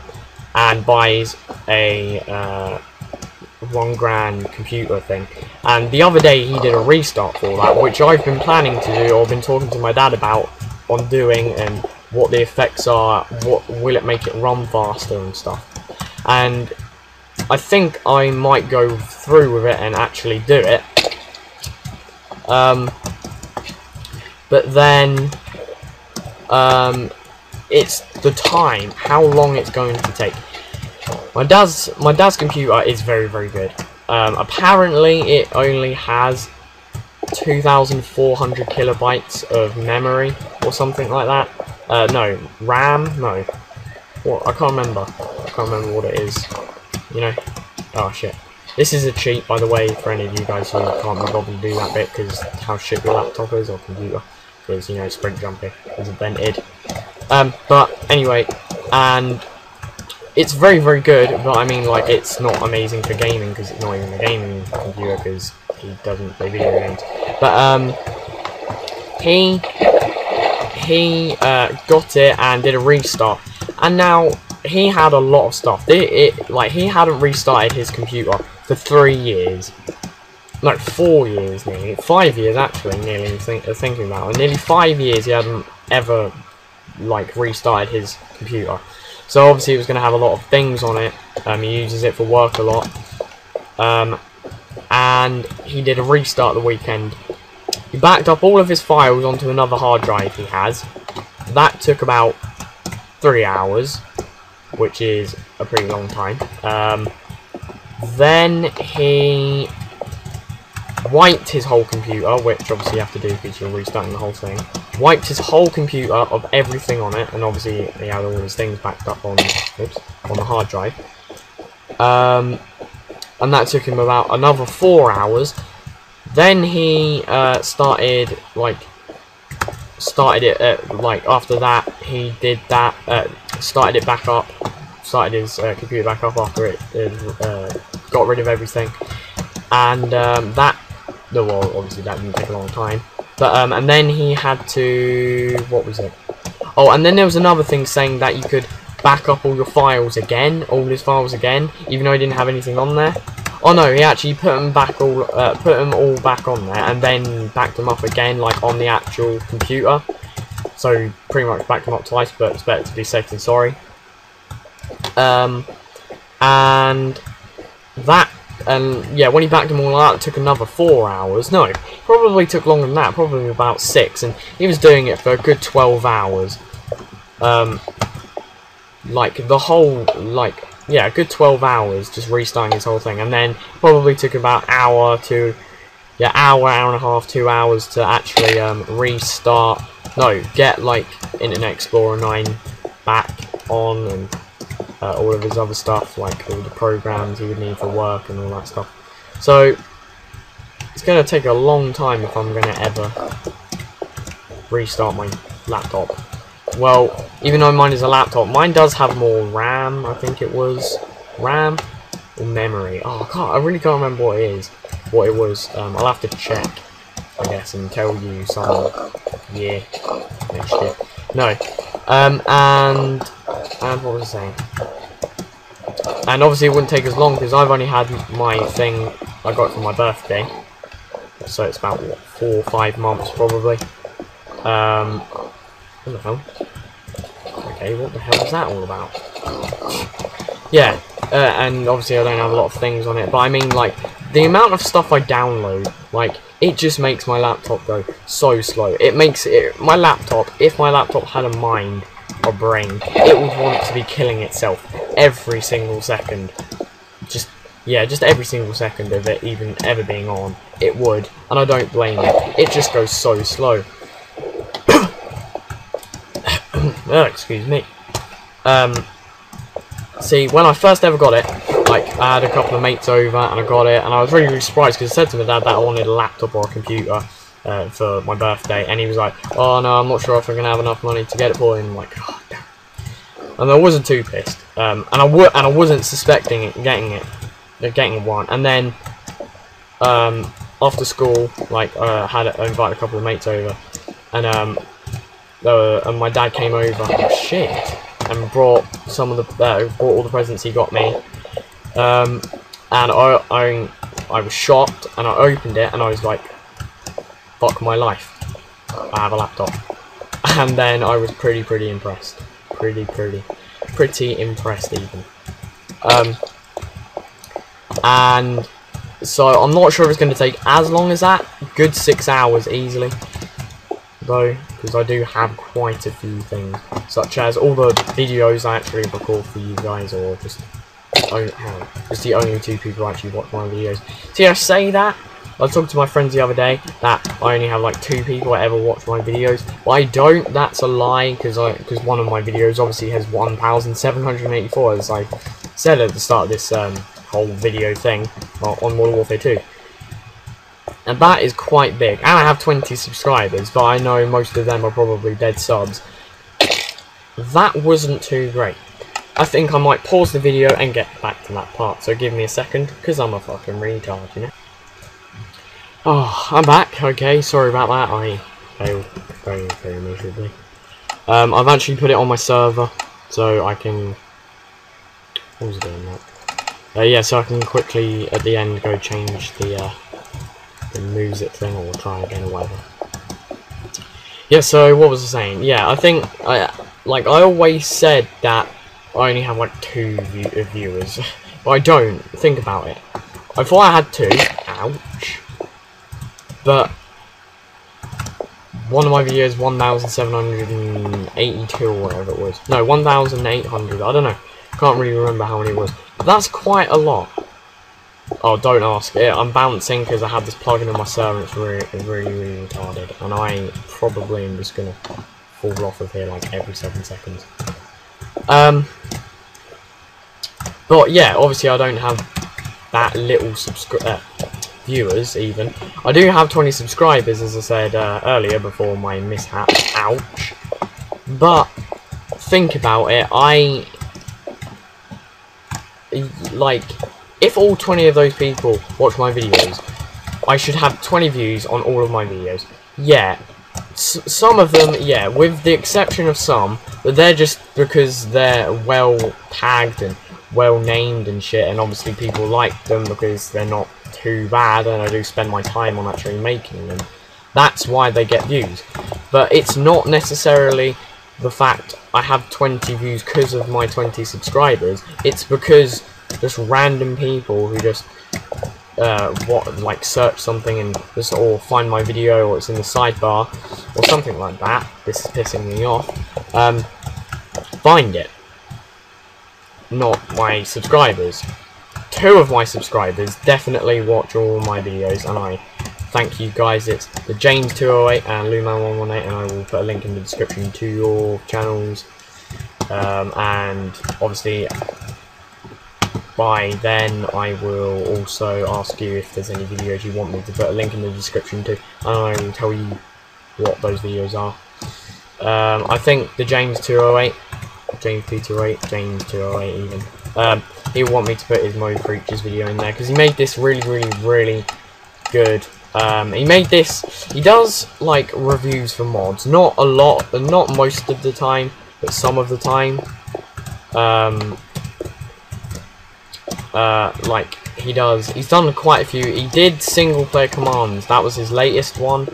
and buys a $1 grand computer thing. And the other day he did a restart for that, which I've been planning to do, or been talking to my dad about on doing, and what the effects are, what will it make it run faster and stuff. And I think I might go through with it and actually do it. But then it's the time, how long it's going to take. My dad's computer is very, very good. Apparently it only has 2,400 kilobytes of memory or something like that. No, RAM? No. What? I can't remember. I can't remember what it is. You know? Oh shit. This is a cheat, by the way, for any of you guys who can't be bothered to do that bit because how shit your laptop is or computer. Because, you know, sprint jumping is invented. But anyway, and it's very, very good, but I mean, like, it's not amazing for gaming because it's not even a gaming computer because he doesn't play video games. But he got it and did a restart, and now he had a lot of stuff. Like, he hadn't restarted his computer for 3 years. No, 4 years nearly. 5 years actually, nearly thinking about it. Nearly 5 years he hadn't ever, like, restarted his computer. So obviously he was going to have a lot of things on it. He uses it for work a lot. And he did a restart the weekend. He backed up all of his files onto another hard drive he has. That took about 3 hours, which is a pretty long time. Then he wiped his whole computer, which obviously you have to do because you're restarting the whole thing. Wiped his whole computer of everything on it, and obviously he had all his things backed up on, on the hard drive. And that took him about another 4 hours. Then he started it, like, after that, he did that, started it back up, started his computer back up after it got rid of everything. And well, obviously that didn't take a long time. But, and then he had to, what was it? Oh, and then there was another thing saying that you could back up all your files again, all his files again, even though he didn't have anything on there. Oh no, he actually put them all back on there, and then backed them up again, like on the actual computer. So pretty much backed them up twice, but it's better to be safe than sorry. And yeah, when he backed them all out, it took another 4 hours. No, probably took longer than that, probably about 6, and he was doing it for a good 12 hours. Like the whole, like, yeah, a good 12 hours just restarting his whole thing, and then probably took about hour and a half, 2 hours to actually restart. No, get like Internet Explorer 9 back on, and all of his other stuff, like all the programs he would need for work and all that stuff. So it's going to take a long time if I'm going to ever restart my laptop. Well, even though mine is a laptop, mine does have more RAM, I think it was. RAM or memory? Oh, I really can't remember what it was. I'll have to check, I guess, and tell you some year next year. No. And what was I saying? And obviously it wouldn't take as long because I've only had my thing, I got it for my birthday. So it's about, what, 4 or 5 months probably. What the hell? Okay, what the hell is that all about? Yeah, and obviously I don't have a lot of things on it, but I mean, like, the amount of stuff I download, like, it just makes my laptop go so slow. It makes it, my laptop, if my laptop had a mind or brain, it would want to be killing itself every single second. Just every single second of it even ever being on, it would, and I don't blame it. It just goes so slow. Oh, excuse me. See, when I first ever got it, like, I had a couple of mates over and I got it, and I was really, really surprised because I said to my dad that I wanted a laptop or a computer for my birthday, and he was like, oh no, I'm not sure if I'm gonna have enough money to get it for him. I'm like, oh damn. And I wasn't too pissed, and I wasn't suspecting it, getting one. And then after school, like, I invited a couple of mates over, and my dad came over, oh shit, and brought some of the brought all the presents he got me, and I was shocked, and I opened it and I was like, fuck my life, I have a laptop. And then I was pretty impressed, pretty impressed even. And so I'm not sure if it's going to take as long as that, good 6 hours easily though, because I do have quite a few things, such as all the videos I actually record for you guys, or just the only 2 people who actually watch my videos. See, I say that, I was talking to my friends the other day that I only have like 2 people that ever watch my videos, but I don't. That's a lie, because one of my videos obviously has 1,784, as I said at the start of this whole video thing on Modern Warfare 2. And that is quite big. And I have 20 subscribers, but I know most of them are probably dead subs. That wasn't too great. I think I might pause the video and get back to that part. So give me a second, because I'm a fucking retard, you know. Oh, I'm back. Okay, sorry about that. I failed very miserably. I've actually put it on my server, so I can... What was I doing that? Yeah, so I can quickly, at the end, go change the music thing, or try again, or whatever. Yeah, so what was I saying? Yeah, I think, I always said that I only have like 2 viewers, but I don't. Think about it. I thought I had 2. Ouch. But one of my videos, 1,782 or whatever it was. No, 1,800. I don't know. Can't really remember how many it was. But that's quite a lot. Oh, don't ask it. I'm bouncing because I have this plugin in my server. It's really retarded, and I probably am just gonna fall off of here like every 7 seconds. But yeah, obviously I don't have that little viewers even. I do have 20 subscribers, as I said earlier before my mishap. Ouch. But think about it. If all 20 of those people watch my videos, I should have 20 views on all of my videos. Yeah, some of them, yeah, with the exception of some, but they're just because they're well tagged and well named and shit, and obviously people like them because they're not too bad, and I do spend my time on actually making them. That's why they get views. But it's not necessarily the fact I have 20 views because of my 20 subscribers. It's because just random people who just search something and just, or find my video, or it's in the sidebar or something like that. This is pissing me off. Find it. Not my subscribers. 2 of my subscribers definitely watch all my videos, and I thank you guys. It's the James208 and Luman118, and I will put a link in the description to your channels. And obviously, by then I will also ask you if there's any videos you want me to put a link in the description to, and I will tell you what those videos are. I think the James208, James208 even, he'll want me to put his Mode Creatures video in there, because he made this really good. He made this, he does like reviews for mods, not a lot, not most of the time, but some of the time. He's done quite a few. He did single player commands, that was his latest one.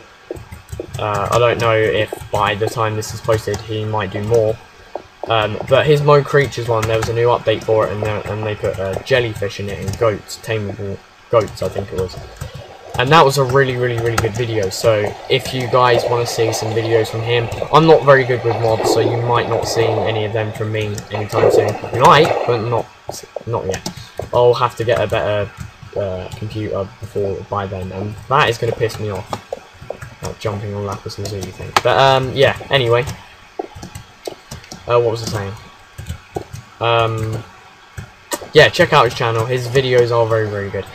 I don't know if by the time this is posted he might do more. But his Mode Creatures one, there was a new update for it, and they put jellyfish in it, and goats, tameable goats I think it was. And that was a really, really, really good video. So if you guys want to see some videos from him, I'm not very good with mods, so you might not see any of them from me anytime soon. You might, but not yet. I'll have to get a better computer by then, and that is going to piss me off. Like jumping on Lapis Lazuli thing. But yeah. Anyway, what was I saying? Yeah, check out his channel. His videos are very, very good.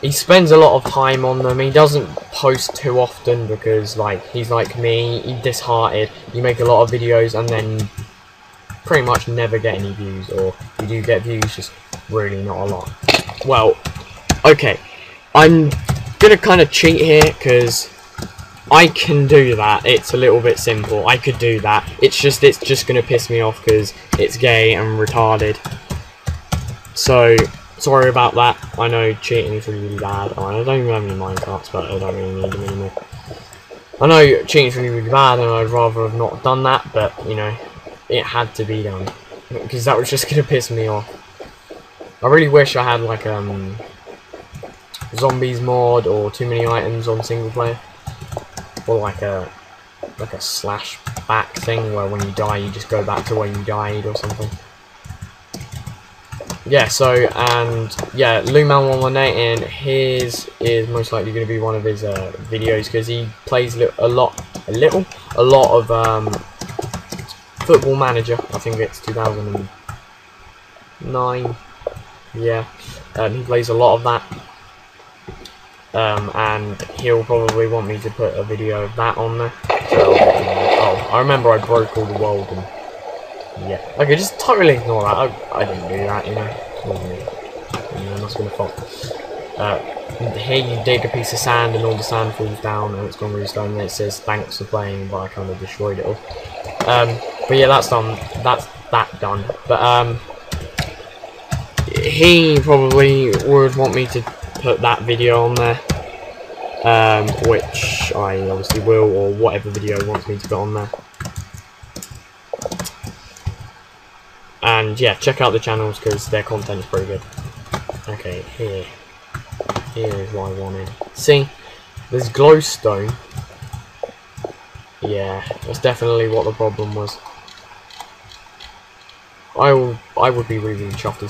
He spends a lot of time on them. He doesn't post too often because, like, he's like me. He's disheartened. You make a lot of videos and then pretty much never get any views, or you do get views, just really not a lot. Well, okay, I'm gonna kind of cheat here because I can do that. It's a little bit simple. I could do that. It's just gonna piss me off because it's gay and retarded. So sorry about that. I know cheating is really bad. I don't even have any minecarts, but I don't really need them anymore. I know cheating is really bad, and I'd rather have not done that, but you know, it had to be done because that was just gonna piss me off. I really wish I had like zombies mod or too many items on single player, or like a slash back thing where when you die you just go back to where you died or something. Yeah, so, and yeah, Luman118, his is most likely going to be one of his videos because he plays a lot of Football Manager. I think it's 2009. Yeah, he plays a lot of that, and he'll probably want me to put a video of that on there. So, oh, I remember I broke all the world and. Yeah, okay, just totally ignore that. I didn't do that, you know. It wasn't me. You know, that's gonna fall. Here you dig a piece of sand and all the sand falls down and it's gone redstone and it says thanks for playing, but I kind of destroyed it all. But yeah, that's done. That's that done. But he probably would want me to put that video on there, which I obviously will, or whatever video he wants me to put on there. And yeah, check out the channels because their content is pretty good. Okay, here is what I wanted. See, there's glowstone. Yeah, that's definitely what the problem was. I would be really chuffed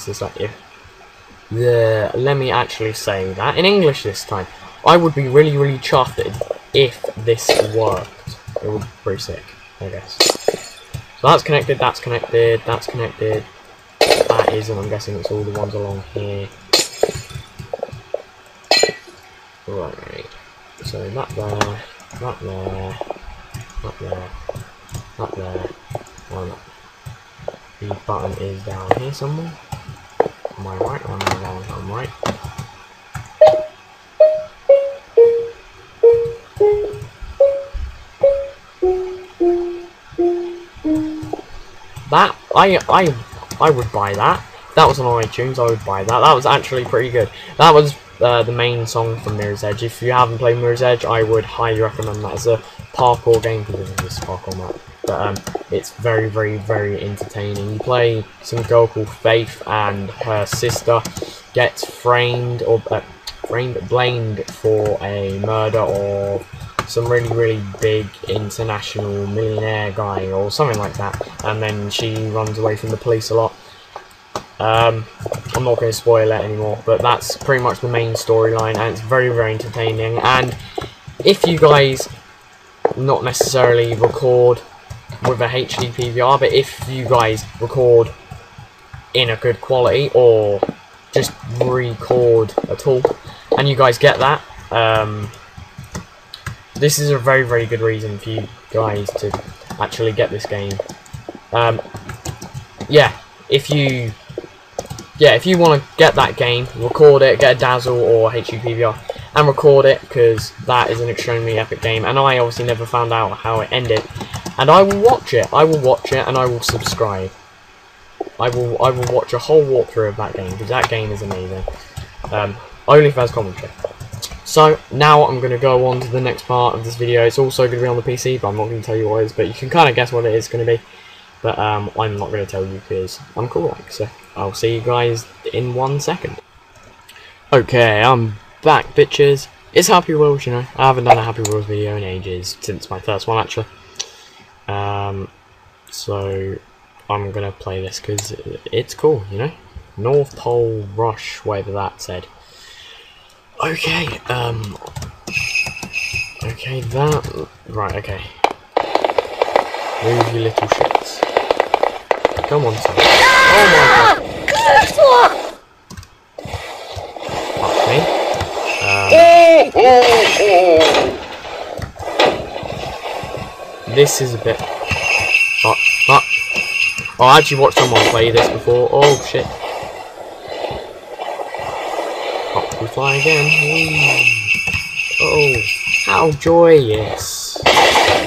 let me actually say that in English this time. I would be really chuffed if this worked. It would be pretty sick, I guess. So that's connected, that's connected, that's connected. That isn't, I'm guessing it's all the ones along here. Right. So that there, that there, that there, that there. Why not? The button is down here somewhere. Am I right or am I wrong? I'm right. That I would buy that. That was on iTunes. I would buy that. That was actually pretty good. That was the main song from Mirror's Edge. If you haven't played Mirror's Edge, I would highly recommend that. It's a parkour game because of this parkour map. But it's very entertaining. You play some girl called Faith, and her sister gets blamed for a murder of some really big international millionaire guy or something like that, and then she runs away from the police a lot. I'm not going to spoil it anymore, but that's pretty much the main storyline, and it's very entertaining. And if you guys not necessarily record with a HD PVR, but if you guys record in a good quality or just record at all and you guys get that, this is a very good reason for you guys to actually get this game. Yeah, if you want to get that game, record it, get a Dazzle or HD PVR and record it, because that is an extremely epic game, and I obviously never found out how it ended. And I will watch it. I will watch it, and I will subscribe. I will watch a whole walkthrough of that game, because that game is amazing. Only if there's commentary. So now I'm going to go on to the next part of this video. It's also going to be on the PC, but I'm not going to tell you what it is. But you can kind of guess what it is going to be. But I'm not going to tell you because I'm cool like. So I'll see you guys in 1 second. Okay, I'm back, bitches. It's Happy Wheels, you know. I haven't done a Happy Wheels video in ages, since my first one actually. So I'm gonna play this because it's cool, you know. North Pole Rush, whatever that said. Okay, okay, that, right, okay. Move, you little shits. Come on, son. Oh my god. Fuck me. This is a bit... Fuck, fuck. Oh, I actually watched someone play this before. Oh, shit. Fuck, we fly again. Whee. Oh, how joyous.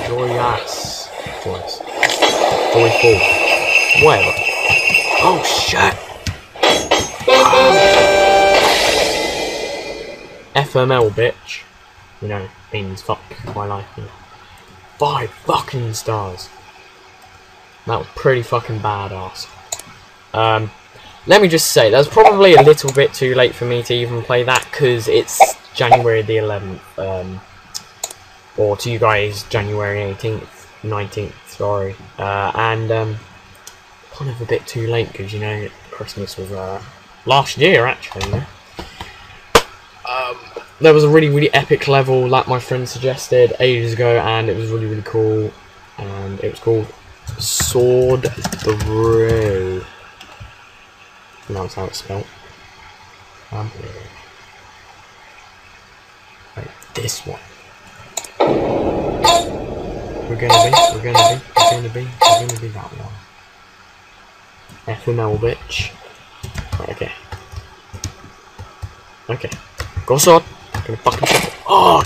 Joyous. Joyous. Joyful. Whatever. Oh, shit. FML, bitch. You know, means fuck my life. You know. 5 fucking stars. That was pretty fucking badass. Let me just say, that's probably a little bit too late for me to even play that, because it's January the 11th. Or to you guys, January 18th, 19th, sorry. And kind of a bit too late, because, you know, Christmas was last year, actually, you know. There was a really epic level that my friend suggested ages ago, and it was really cool, and it was called Sword Through. And that's how it's spelled. Right, this one. We're gonna be that one. FML, bitch. Right, okay. Okay. Go sword. Gonna fucking check it. Oh!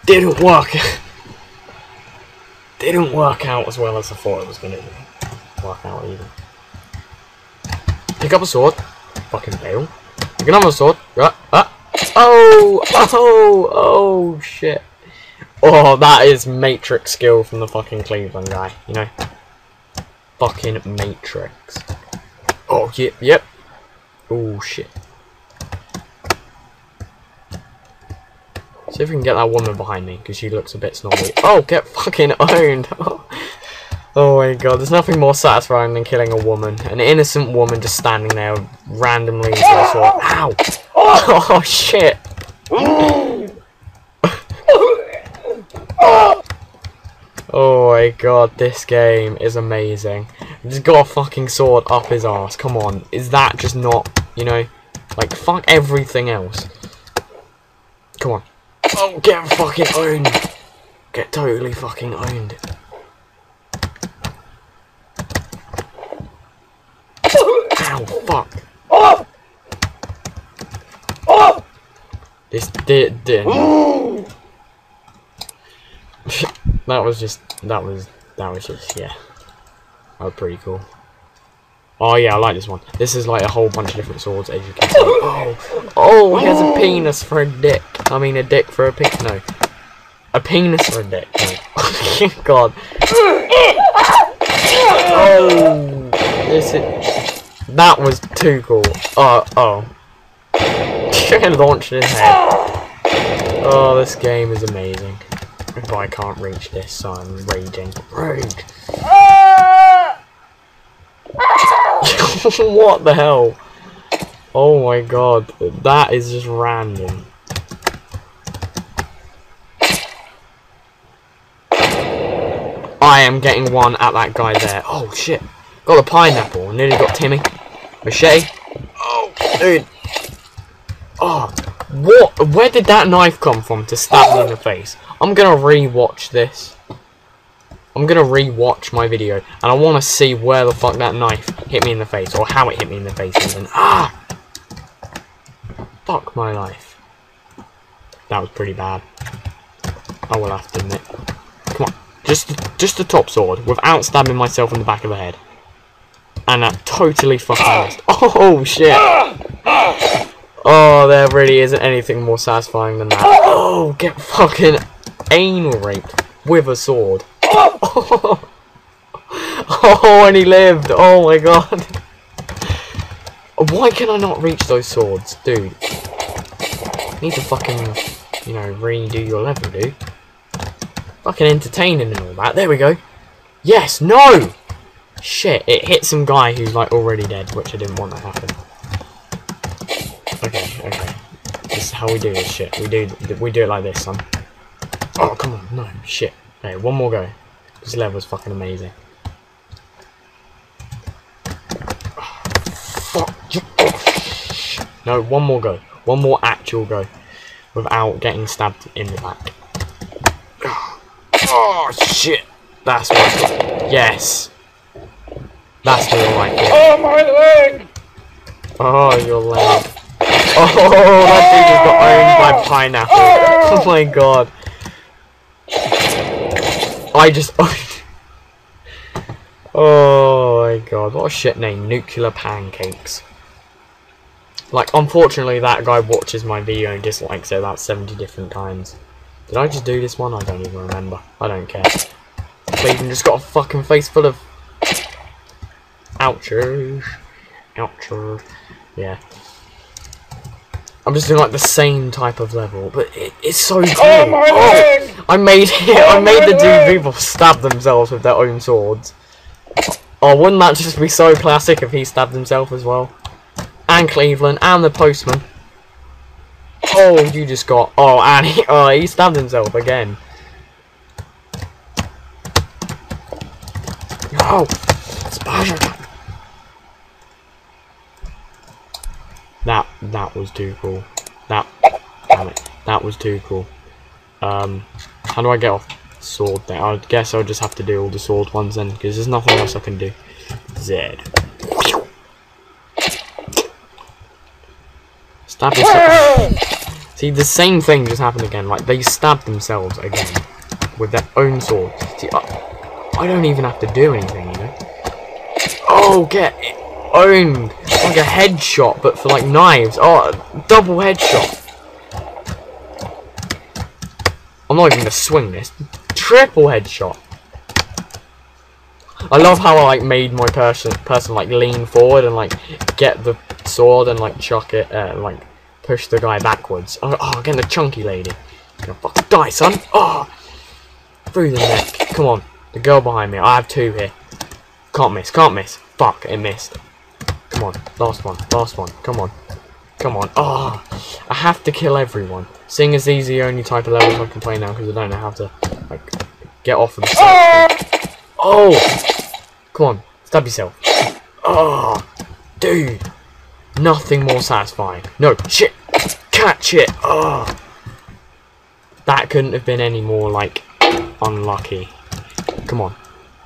Didn't work. Didn't work out as well as I thought it was gonna work out either. Pick up a sword. Fucking fail. Pick another sword. Oh shit. Oh, that is Matrix skill from the fucking Cleveland guy, you know. Fucking Matrix. Oh, yep. Oh shit. See if we can get that woman behind me, because she looks a bit snobby. Oh, get fucking owned! Oh my god, there's nothing more satisfying than killing a woman. An innocent woman just standing there randomly with a sword. Ow! Oh shit! Oh my god, this game is amazing. He's got a fucking sword up his arse. Come on, is that just not, you know, like, fuck everything else. Come on. Oh, get fucking owned. Get totally fucking owned. Ow, fuck. This didn't. that was just, yeah. That was pretty cool. Oh yeah, I like this one. This is like a whole bunch of different swords, as you can see. Oh, he has a penis for a dick. I mean, a dick for a pig. No, a penis for a dick. No. God. Oh, that was too cool. Oh. Launched his head. Oh, this game is amazing. If I can't reach this, so I'm raging. Rage. What the hell? Oh my god, that is just random. I am getting one at that guy there. Oh shit. Got a pineapple. Nearly got Timmy. Machete. Oh, dude. Oh, what? Where did that knife come from to stab me in the face? I'm gonna re-watch this. I'm gonna re-watch my video, and I want to see where the fuck that knife hit me in the face, or how it hit me in the face even. Ah! Fuck my life. That was pretty bad. I will have to admit. Come on, just the top sword, without stabbing myself in the back of the head. And that totally fucking missed. Oh shit! Oh, there really isn't anything more satisfying than that. Oh, get fucking anal raped with a sword. Oh, and he lived. Oh my god. Why can I not reach those swords, dude? need to fucking, you know, redo your level, dude. Fucking entertaining and all that. There we go. Yes, no! Shit, it hit some guy who's like already dead, which I didn't want to happen. Okay. This is how we do this shit. We do it like this, son. Oh, come on, no, shit. Okay, one more go. This level's fucking amazing. Fuck you. No, one more go. One more actual go. Without getting stabbed in the back. Oh, shit. That's what. Yes. That's more like it. Oh, my leg! Oh, your leg. Oh, that dude just got owned by Pineapple. Oh my god. I just owned. Oh my god, what a shit name. Nuclear Pancakes. Like, unfortunately, that guy watches my video and dislikes it about 70 different times. Did I just do this one? I don't even remember. I don't care. Cleveland just got a fucking face full of... Ouchers. Ouchers. Yeah. I'm just doing like the same type of level, but it's so cool. Oh my leg! I made the two people stab themselves with their own swords. Oh, wouldn't that just be so classic if he stabbed himself as well? And Cleveland, and the postman. Oh, you just got... Oh, and he stabbed himself again. No! Spider! That was too cool. Damn it, that was too cool. How do I get off the sword there? I guess I'll just have to do all the sword ones then, because there's nothing else I can do. Z. Stab yourself. See, the same thing just happened again. Like, they stabbed themselves again with their own sword. See, I don't even have to do anything, you know? Oh, get it owned! Like a headshot, but for like knives. Oh, double headshot. I'm not even gonna swing this. Triple headshot. I love how I like made my person like lean forward and like get the sword and like chuck it, like push the guy backwards. Oh, again the chunky lady. You're gonna fucking die, son. Oh, through the neck. Come on, the girl behind me. I have two here. Can't miss. Can't miss. Fuck, it missed. Come on, last one. Last one. Come on. Come on. Oh, I have to kill everyone. Seeing as these are the only type of levels I can play now because I don't know how to like get off of the side. Oh! Come on, stab yourself. Oh, dude. Nothing more satisfying. No, shit. Catch it. Oh. That couldn't have been any more, like, unlucky. Come on.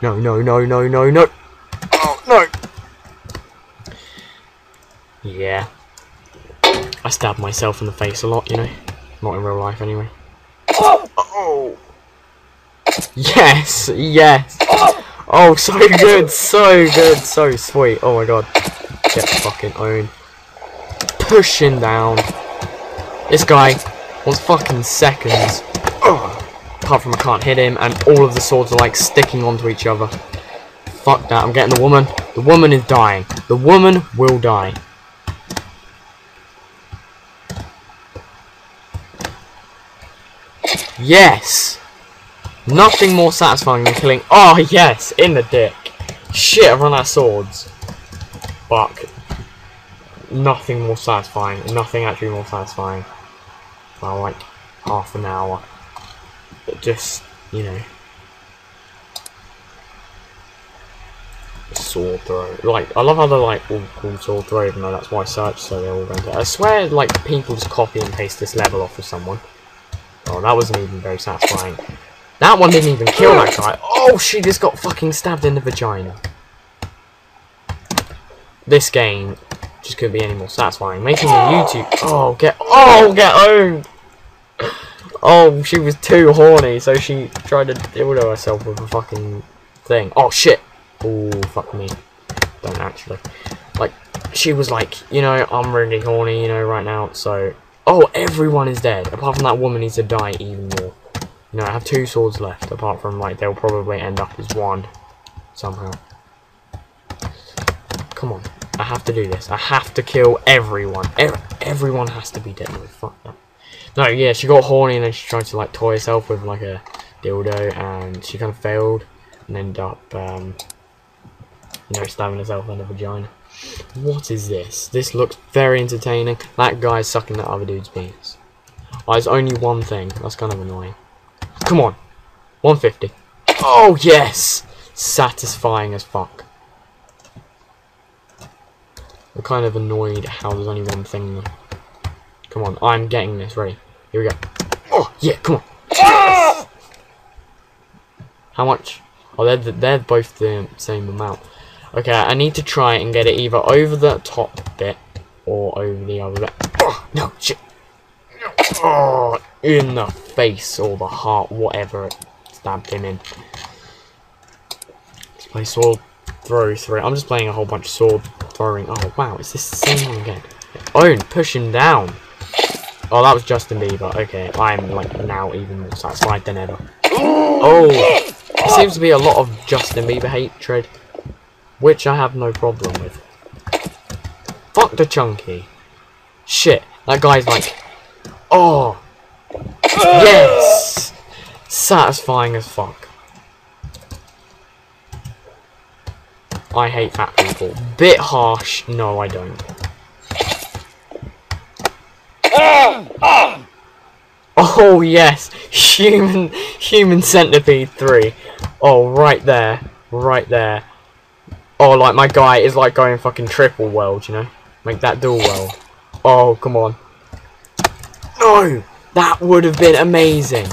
No, no, no, no, no, no. Oh, no. Yeah. I stab myself in the face a lot, you know. Not in real life, anyway. Oh. Yes, yes. Oh, so good, so sweet. Oh my god. Get fucking owned. Pushing down. This guy wants fucking seconds. Apart from I can't hit him, and all of the swords are like sticking onto each other. Fuck that, I'm getting the woman. The woman is dying. The woman will die. Yes! Nothing more satisfying than killing... Oh, yes! In the dick! Shit, I've run out of swords. Fuck. Nothing more satisfying. Nothing actually more satisfying. Well, like, half an hour. But just, you know... Sword throw. Like, I love how they're, like, all called sword throw, even though that's why I searched, so they're all going to... I swear, like, people just copy and paste this level off of someone. Oh, that wasn't even very satisfying. That one didn't even kill that guy. Oh, she just got fucking stabbed in the vagina. This game just couldn't be any more satisfying. Making a YouTube... Oh, get owned! Oh, she was too horny, so she tried to dildo herself with a fucking thing. Oh, shit! Oh, fuck me. Don't actually. Like, she was like, you know, I'm really horny, you know, right now, so... Oh, everyone is dead. Apart from that woman needs to die even more. You know, I have 2 swords left. Apart from, like, they'll probably end up as 1. Somehow. Come on. I have to do this. I have to kill everyone. Everyone has to be dead. Fuck that. No, yeah, she got horny and then she tried to like toy herself with like a dildo, and she kind of failed and ended up, you know, stabbing herself in the vagina. What is this? This looks very entertaining. That guy's sucking that other dude's penis. Oh, there's only one thing. That's kind of annoying. Come on. 150. Oh, yes! Satisfying as fuck. I'm kind of annoyed how there's only one thing. Come on, I'm getting this. Ready. Here we go. Oh, yeah, come on. Yes! How much? Oh, they're both the same amount. Okay, I need to try and get it either over the top bit or over the other bit. Oh, no, shit. Oh, in the face or the heart, whatever it stabbed him in. Let's play sword throw 3. I'm just playing a whole bunch of sword throwing. Oh, wow, is this the same one again? Own, push him down. Oh, that was Justin Bieber. Okay, I'm like now even more satisfied than ever. Oh, there seems to be a lot of Justin Bieber hatred, which I have no problem with. Fuck the chunky. Shit, that guy's like, oh, yes, satisfying as fuck. I hate fat people. Bit harsh. No, I don't. Oh yes, human centipede 3. Oh, right there, right there. Oh, like my guy is like going fucking triple weld, you know, make that dual weld. Oh, come on. No, that would have been amazing.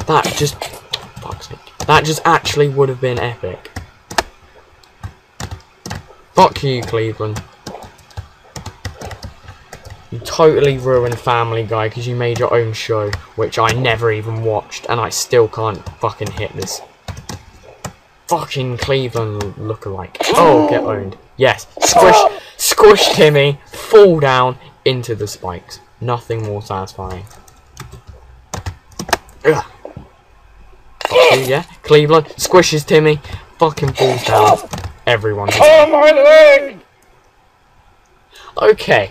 That just, fuck's sake, that just actually would have been epic. Fuck you, Cleveland. You totally ruined Family Guy because you made your own show, which I never even watched, and I still can't fucking hit this fucking Cleveland lookalike. Oh, get owned. Yes, squish Timmy, fall down into the spikes. Nothing more satisfying. Ugh. Fuck you, yeah? Cleveland squishes Timmy, fucking falls down. Everyone. Oh, my leg! Okay.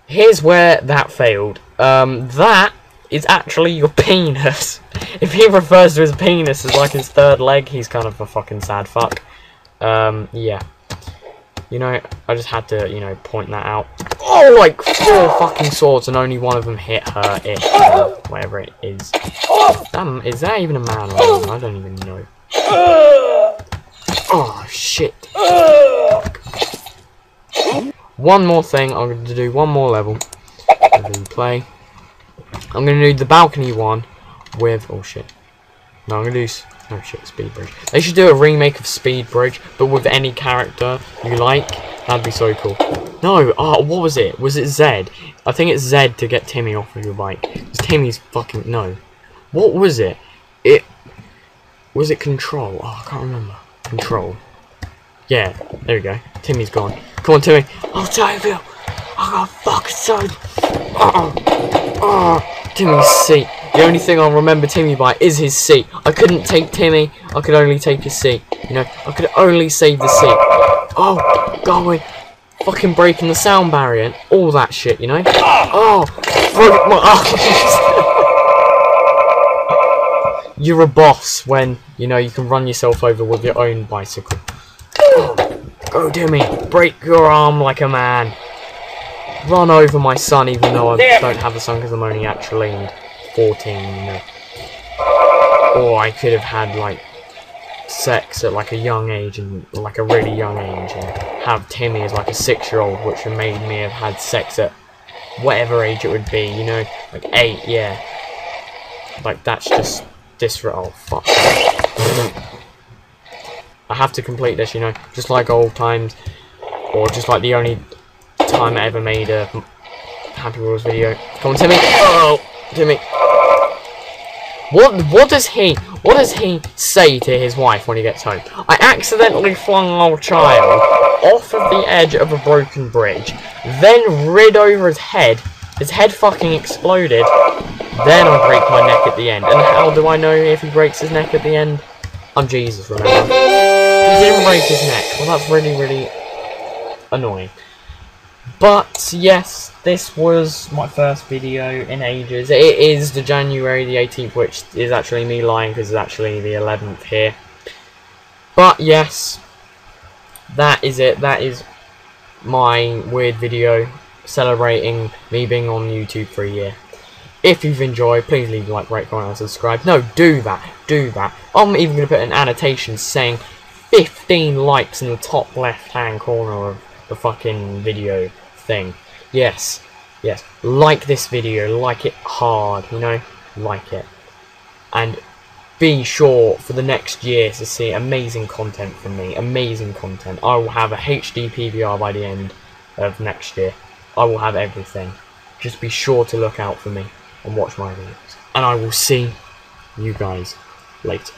Here's where that failed. That is actually your penis. If he refers to his penis as like his third leg, he's kind of a fucking sad fuck. Yeah. You know, I just had to, you know, point that out. Oh, like 4 fucking swords and only one of them hit her, whatever it is. Damn, is that even a man or a woman? I don't even know. Oh, shit. Fuck. One more thing, I'm going to do one more level. Play. I'm going to do the balcony one with, oh shit. No, I'm going to do, oh shit, Speed Bridge. They should do a remake of Speed Bridge, but with any character you like. That'd be so cool. No, oh, what was it? Was it Zed? I think it's Zed to get Timmy off of your bike. It's Timmy's fucking, no. What was it? Was it Control? Oh, I can't remember. Control. Yeah, there we go. Timmy's gone. Come on, Timmy. I'll save you. I got fucking saved. Timmy's seat. The only thing I'll remember Timmy by is his seat. I couldn't take Timmy. I could only take his seat. You know, I could only save the seat. Oh, going. Fucking breaking the sound barrier and all that shit, you know? Oh, broke my arms. You're a boss when, you know, you can run yourself over with your own bicycle. Go, Timmy. Break your arm like a man. Run over my son, even though I don't have a son because I'm only actually 14, you know. Or I could have had, like, sex at, like, a young age, and like, a really young age, and have Timmy as, like, a 6-year-old, which would made me have had sex at whatever age it would be, you know? Like, 8, yeah. Like, that's just disrespectful. Oh, fuck. I have to complete this, you know, just like old times, or just like the only time I ever made a Happy Wheels video. Come on, Timmy. Oh, Timmy. What does he say to his wife when he gets home? I accidentally flung our child off of the edge of a broken bridge, then rid over his head. His head fucking exploded. Then I break my neck at the end. And how do I know if he breaks his neck at the end? I'm Jesus, remember? He didn't break his neck. Well, that's really, really annoying. But yes, this was my first video in ages. It is the January the 18th, which is actually me lying because it's actually the 11th here. But yes, that is it. That is my weird video celebrating me being on YouTube for a year. If you've enjoyed, please leave a like, rate, comment, and subscribe. No, do that. Do that. I'm even going to put an annotation saying 15 likes in the top left-hand corner of the fucking video thing. Yes. Yes. Like this video. Like it hard, you know? Like it. And be sure for the next year to see amazing content from me. Amazing content. I will have a HD PVR by the end of next year. I will have everything. Just be sure to look out for me and watch my videos. And I will see you guys later.